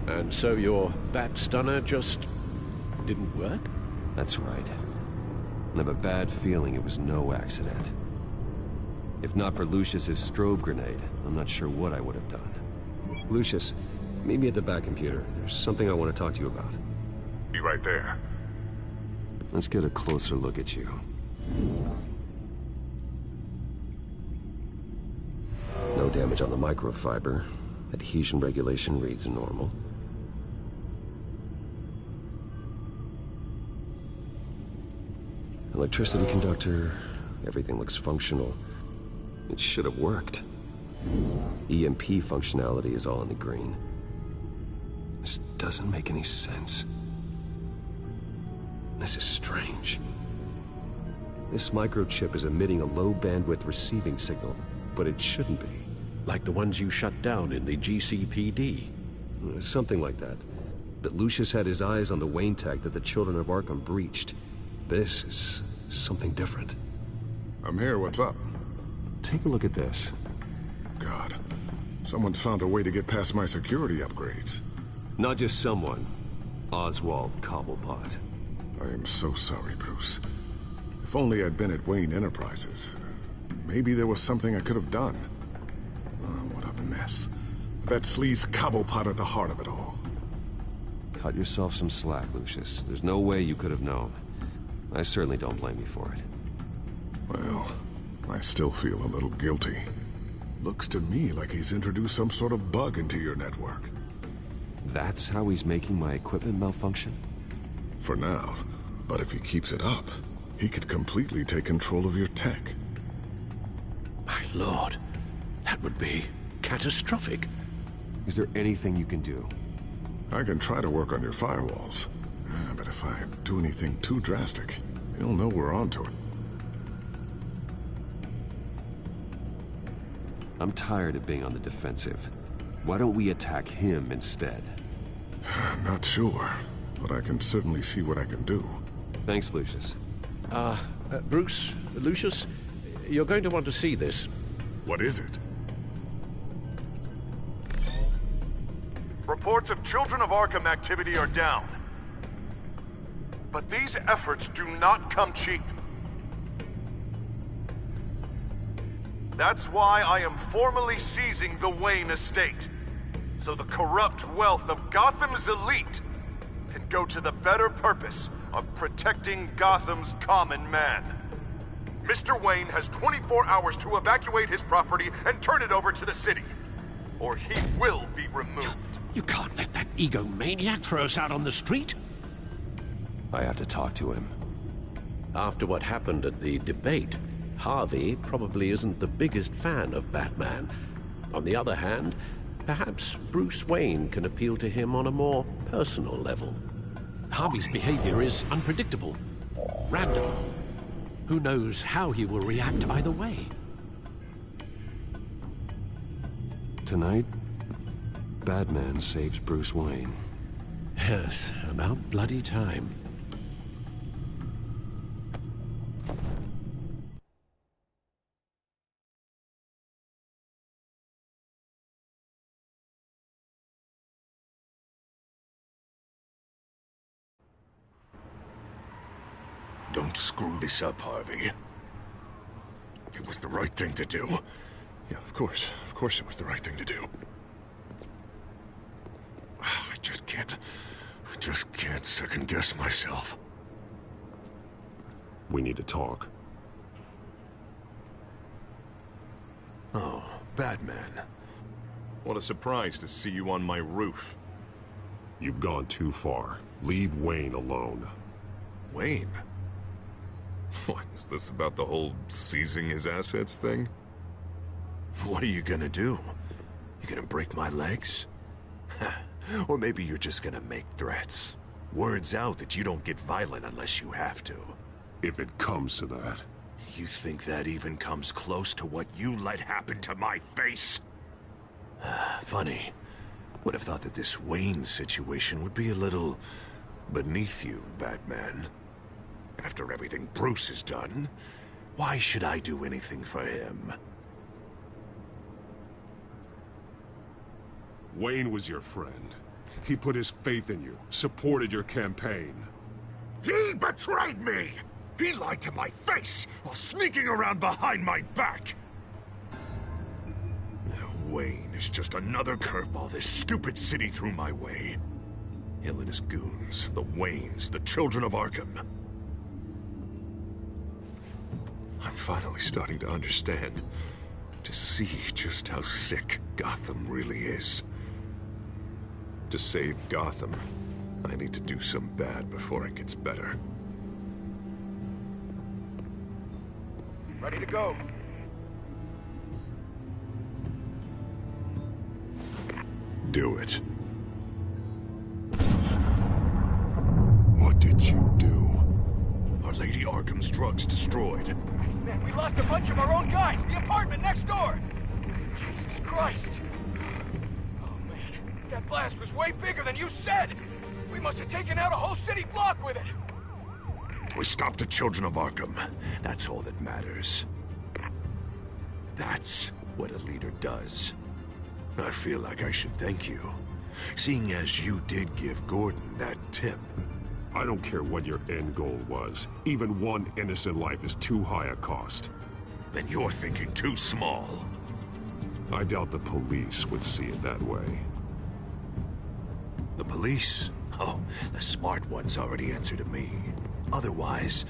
And so your bat stunner just didn't work? That's right. I have a bad feeling it was no accident. If not for Lucius's strobe grenade, I'm not sure what I would have done. Lucius, meet me at the back computer. There's something I want to talk to you about. Be right there. Let's get a closer look at you. No damage on the microfiber. Adhesion regulation reads normal. Electricity conductor, everything looks functional. It should have worked. EMP functionality is all in the green. This doesn't make any sense. This is strange. This microchip is emitting a low-bandwidth receiving signal, but it shouldn't be. Like the ones you shut down in the GCPD. Something like that. But Lucius had his eyes on the Wayne tech that the Children of Arkham breached. This is something different. I'm here, what's up? Take a look at this. God, someone's found a way to get past my security upgrades. Not just someone. Oswald Cobblepot. I am so sorry, Bruce. If only I'd been at Wayne Enterprises. Maybe there was something I could have done. Oh, what a mess. That sleaze Cobblepot at the heart of it all. Cut yourself some slack, Lucius. There's no way you could have known. I certainly don't blame you for it. Well, I still feel a little guilty. Looks to me like he's introduced some sort of bug into your network. That's how he's making my equipment malfunction? For now. But if he keeps it up, he could completely take control of your tech. My lord, that would be catastrophic. Is there anything you can do? I can try to work on your firewalls. But if I do anything too drastic, he'll know we're onto it. I'm tired of being on the defensive. Why don't we attack him instead? Not sure, but I can certainly see what I can do. Thanks, Lucius. Bruce, Lucius, you're going to want to see this. What is it? Reports of Children of Arkham activity are down. But these efforts do not come cheap. That's why I am formally seizing the Wayne estate, so the corrupt wealth of Gotham's elite can go to the better purpose of protecting Gotham's common man. Mr. Wayne has 24 hours to evacuate his property and turn it over to the city, or he will be removed. You can't let that egomaniac throw us out on the street. I have to talk to him. After what happened at the debate, Harvey probably isn't the biggest fan of Batman. On the other hand, perhaps Bruce Wayne can appeal to him on a more personal level. Harvey's behavior is unpredictable, random. Who knows how he will react either way? Tonight, Batman saves Bruce Wayne. Yes, about bloody time. Don't screw this up, Harvey. It was the right thing to do. Yeah, of course it was the right thing to do. I just can't second guess myself. We need to talk. Oh, Batman. What a surprise to see you on my roof. You've gone too far. Leave Wayne alone. Wayne? What, is this about the whole seizing his assets thing? What are you gonna do? You gonna break my legs? Or maybe you're just gonna make threats. Words out that you don't get violent unless you have to. If it comes to that. You think that even comes close to what you let happen to my face? Funny. Would have thought that this Wayne situation would be a little beneath you, Batman. After everything Bruce has done, why should I do anything for him? Wayne was your friend. He put his faith in you, supported your campaign. He betrayed me! He lied to my face while sneaking around behind my back! Wayne is just another curveball this stupid city threw my way. Hill and his goons, the Waynes, the Children of Arkham. I'm finally starting to understand, to see just how sick Gotham really is. To save Gotham, I need to do some bad before it gets better. Ready to go. Do it. What did you do? Our Lady Arkham's drugs destroyed. Man, we lost a bunch of our own guys. The apartment next door. Jesus Christ. Oh, man. That blast was way bigger than you said. We must have taken out a whole city block with it. We stopped the children of Arkham. That's all that matters. That's what a leader does. I feel like I should thank you, seeing as you did give Gordon that tip. I don't care what your end goal was. Even one innocent life is too high a cost. Then you're thinking too small. I doubt the police would see it that way. The police? Oh, the smart ones already answer to me. Otherwise,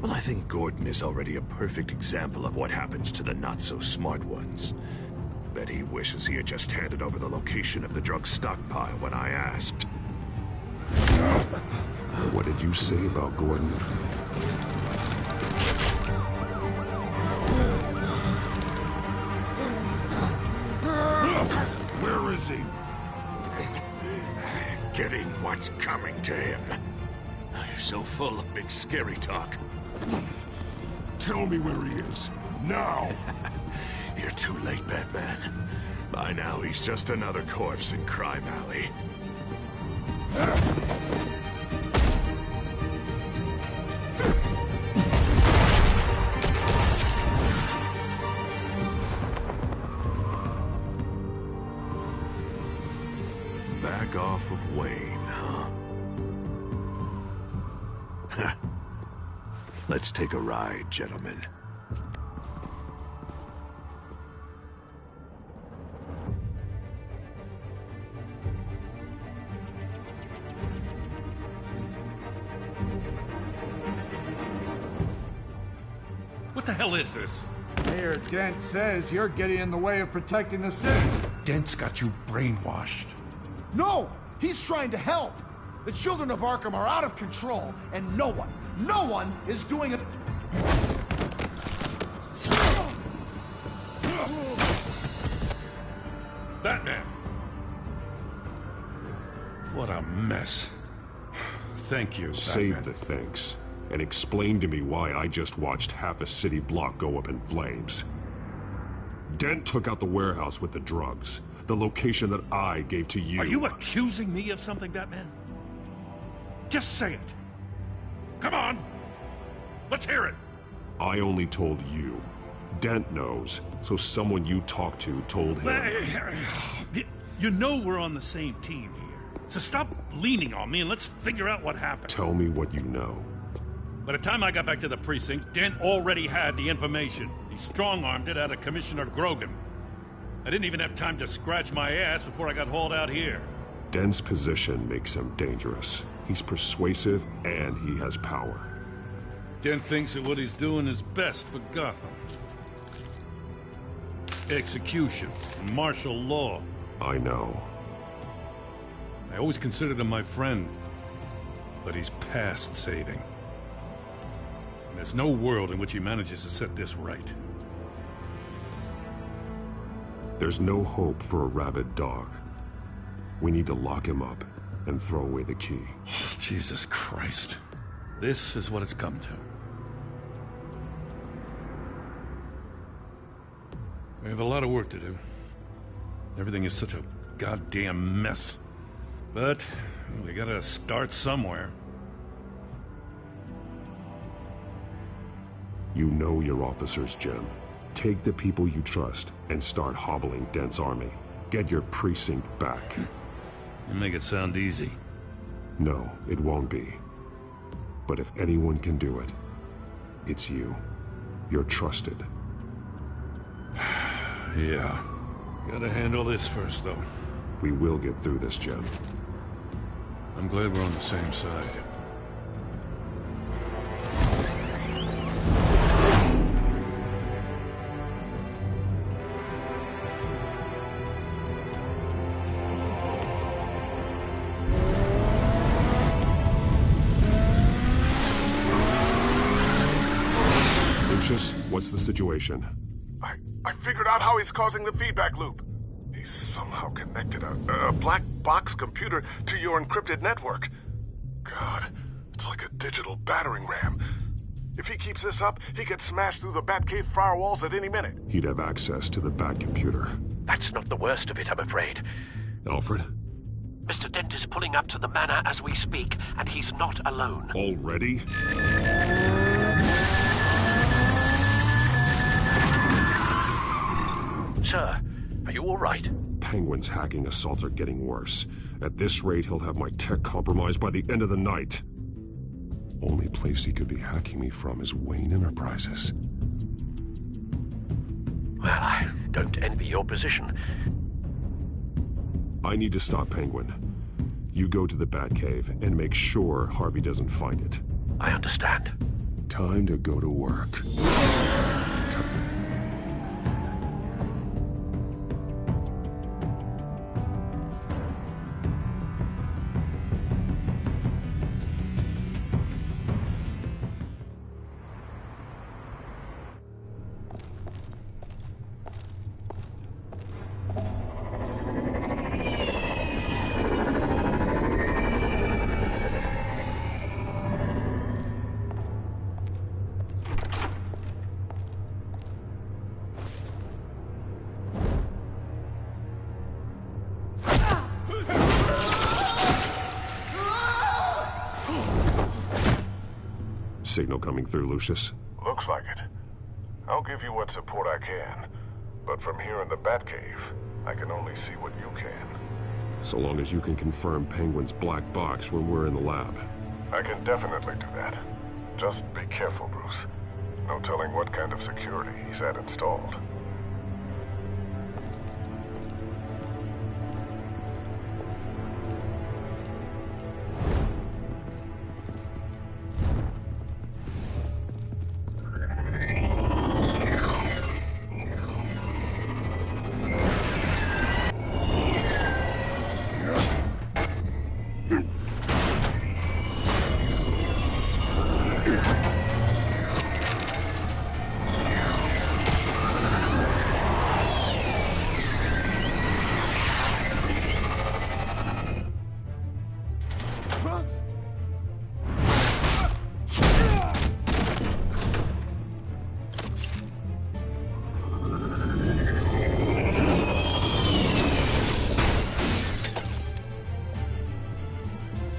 well, I think Gordon is already a perfect example of what happens to the not-so-smart ones. Bet he wishes he had just handed over the location of the drug stockpile when I asked. What did you say about Gordon? Where is he? Getting what's coming to him. You're so full of big scary talk. Tell me where he is. Now! You're too late, Batman. By now, he's just another corpse in Crime Alley. Back off of Wayne, huh? Let's take a ride, gentlemen. What the hell is this? Mayor Dent says you're getting in the way of protecting the city. Dent's got you brainwashed. No! He's trying to help! The children of Arkham are out of control, and no one is doing it. Batman! What a mess. Thank you, Save Batman. the thanks, and explain to me why I just watched half a city block go up in flames. Dent took out the warehouse with the drugs, the location that I gave to you. Are you accusing me of something, Batman? Just say it. Come on! Let's hear it! I only told you. Dent knows, so someone you talked to told him. You know we're on the same team here. So stop leaning on me and let's figure out what happened. Tell me what you know. By the time I got back to the precinct, Dent already had the information. He strong-armed it out of Commissioner Grogan. I didn't even have time to scratch my ass before I got hauled out here. Dent's position makes him dangerous. He's persuasive, and he has power. Dent thinks that what he's doing is best for Gotham. Execution and martial law. I know. I always considered him my friend, but he's past saving. And there's no world in which he manages to set this right. There's no hope for a rabid dog. We need to lock him up and throw away the key. Jesus Christ. This is what it's come to. We have a lot of work to do. Everything is such a goddamn mess. But we gotta start somewhere. You know your officers, Jim. Take the people you trust and start hobbling Dent's army. Get your precinct back. You make it sound easy. No, it won't be. But if anyone can do it, it's you. You're trusted. Yeah. Gotta handle this first, though. We will get through this, Jim. I'm glad we're on the same side. Lucius, what's the situation? I figured out how he's causing the feedback loop. He's somehow connected a black box computer to your encrypted network. God, it's like a digital battering ram. If he keeps this up, he could smash through the Batcave firewalls at any minute. He'd have access to the Bat computer. That's not the worst of it, I'm afraid. Alfred? Mr. Dent is pulling up to the manor as we speak, and he's not alone. Already? Sir, are you all right? Penguin's hacking assaults are getting worse. At this rate, he'll have my tech compromised by the end of the night. Only place he could be hacking me from is Wayne Enterprises. Well, I don't envy your position. I need to stop Penguin. You go to the Batcave and make sure Harvey doesn't find it. I understand. Time to go to work. Signal coming through, Lucius? Looks like it. I'll give you what support I can. But from here in the Batcave, I can only see what you can. So long as you can confirm Penguin's black box when we're in the lab. I can definitely do that. Just be careful, Bruce. No telling what kind of security he's had installed.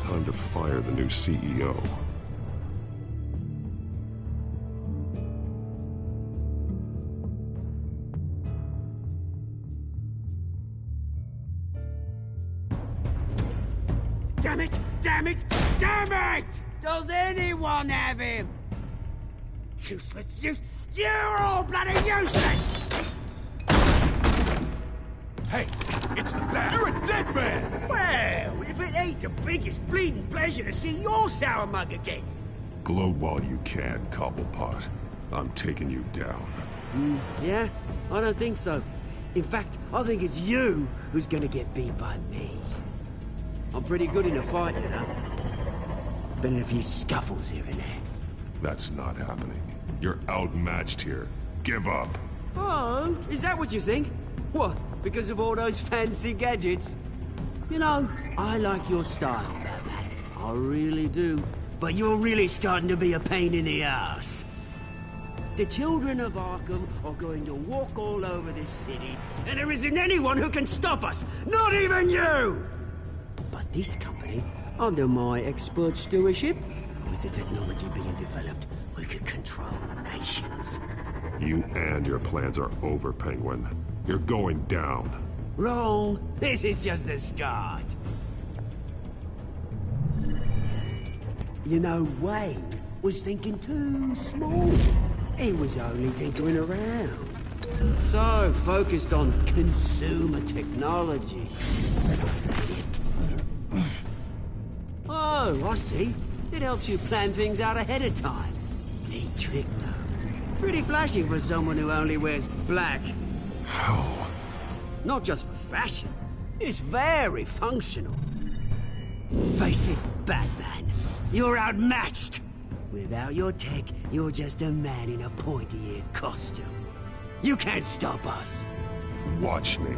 Time to fire the new CEO. Damn it! Damn it! Damn it! Does anyone have him? Useless, you're all bloody useless! Hey, it's the Bat! You're a dead man! Well, if it ain't the biggest bleeding pleasure to see your sour mug again. Gloat while you can, Cobblepot. I'm taking you down. Yeah? I don't think so. In fact, I think it's you who's gonna get beat by me. I'm pretty good in a fight, you know. Been in a few scuffles here and there. That's not happening. You're outmatched here. Give up. Oh, is that what you think? What, because of all those fancy gadgets? You know, I like your style, Batman. I really do. But you're really starting to be a pain in the ass. The children of Arkham are going to walk all over this city, and there isn't anyone who can stop us! Not even you! But this company, under my expert stewardship, with the technology being developed, we could control nations. You and your plans are over, Penguin. You're going down. Wrong. This is just the start. You know, Wayne was thinking too small. He was only tinkering around. So focused on consumer technology. Oh, I see. It helps you plan things out ahead of time. Neat trick, though. Pretty flashy for someone who only wears black. How? Not just for fashion. It's very functional. Face it, Batman. You're outmatched. Without your tech, you're just a man in a pointy-eared costume. You can't stop us. Watch me.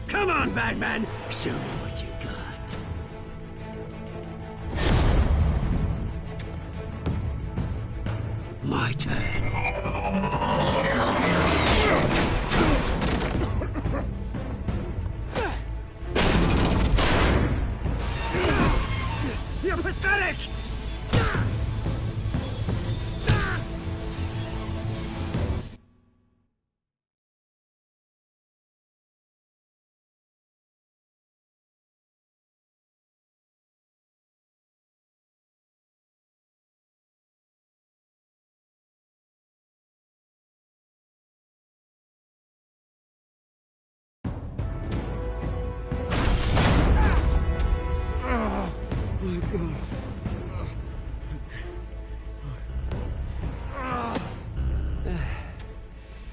Come on, Batman! Show me what you got. My turn. You're pathetic!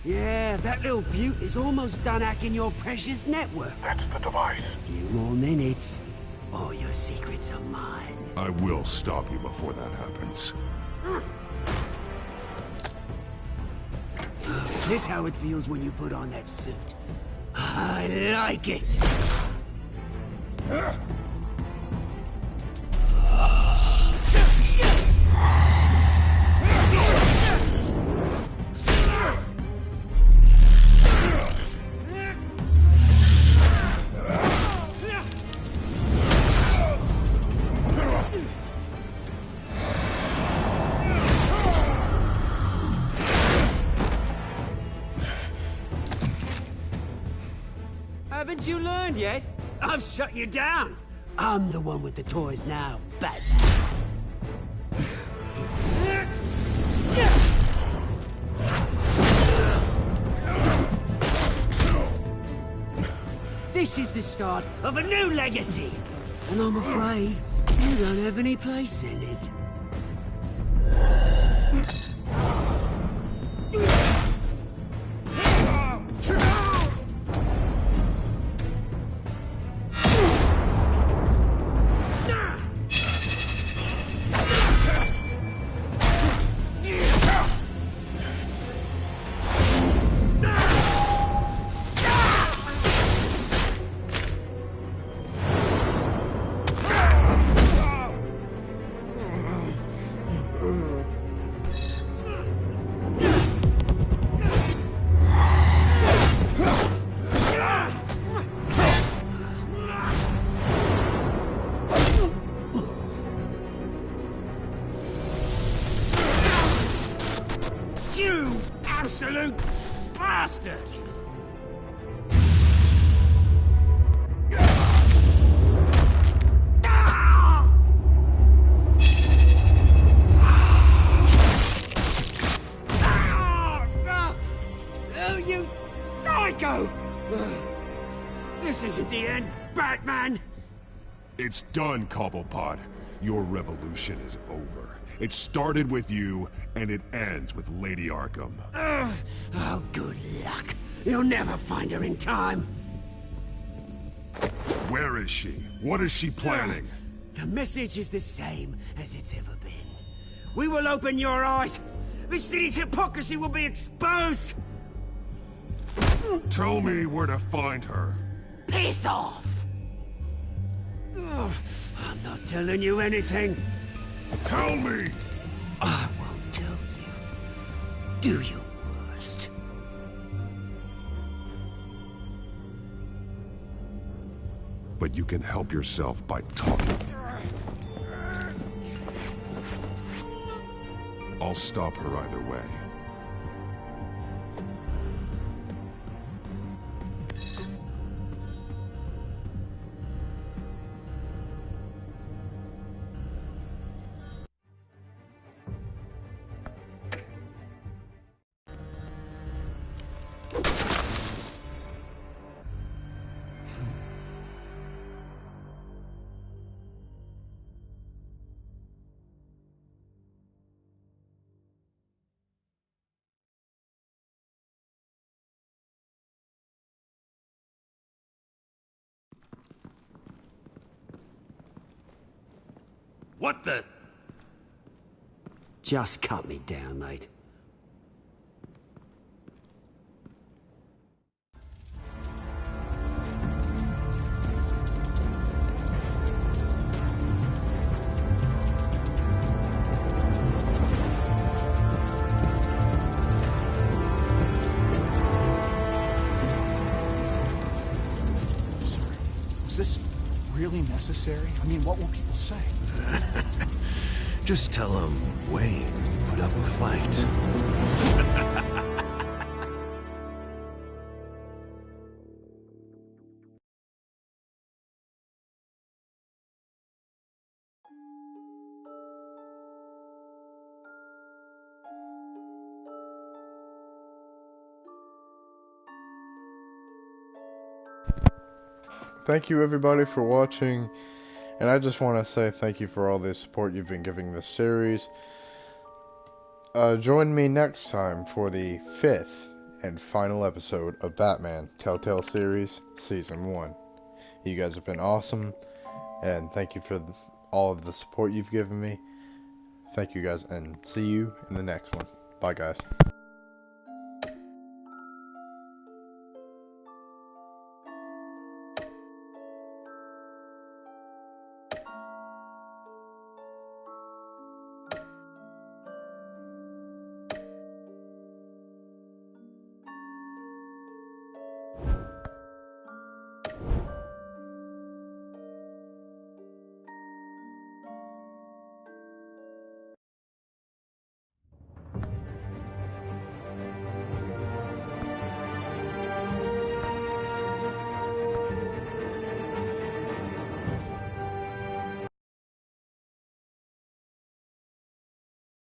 Yeah, that little beaut is almost done hacking your precious network. That's the device. Few more minutes, all your secrets are mine. I will stop you before that happens. Is this how it feels when you put on that suit? I like it! Haven't you learned yet? I've shut you down. I'm the one with the toys now, Batman. This is the start of a new legacy. And I'm afraid you don't have any place in it. You absolute bastard! Oh, you psycho! This isn't the end, Batman! It's done, Cobblepot. Your revolution is over. It started with you, and it ends with Lady Arkham. Oh, good luck. You'll never find her in time. Where is she? What is she planning? The message is the same as it's ever been. We will open your eyes. The city's hypocrisy will be exposed. Tell me where to find her. Piss off! I'm not telling you anything. Tell me! I won't tell you. Do your worst. But you can help yourself by talking. I'll stop her either way. What the... Just cut me down, mate. Is this really necessary? I mean, what will people say? Just tell them Wayne put up a fight. Thank you everybody for watching, and I just want to say thank you for all the support you've been giving this series. Join me next time for the 5th and final episode of Batman Telltale Series Season 1. You guys have been awesome, and thank you for all of the support you've given me. Thank you guys, and see you in the next one. Bye guys.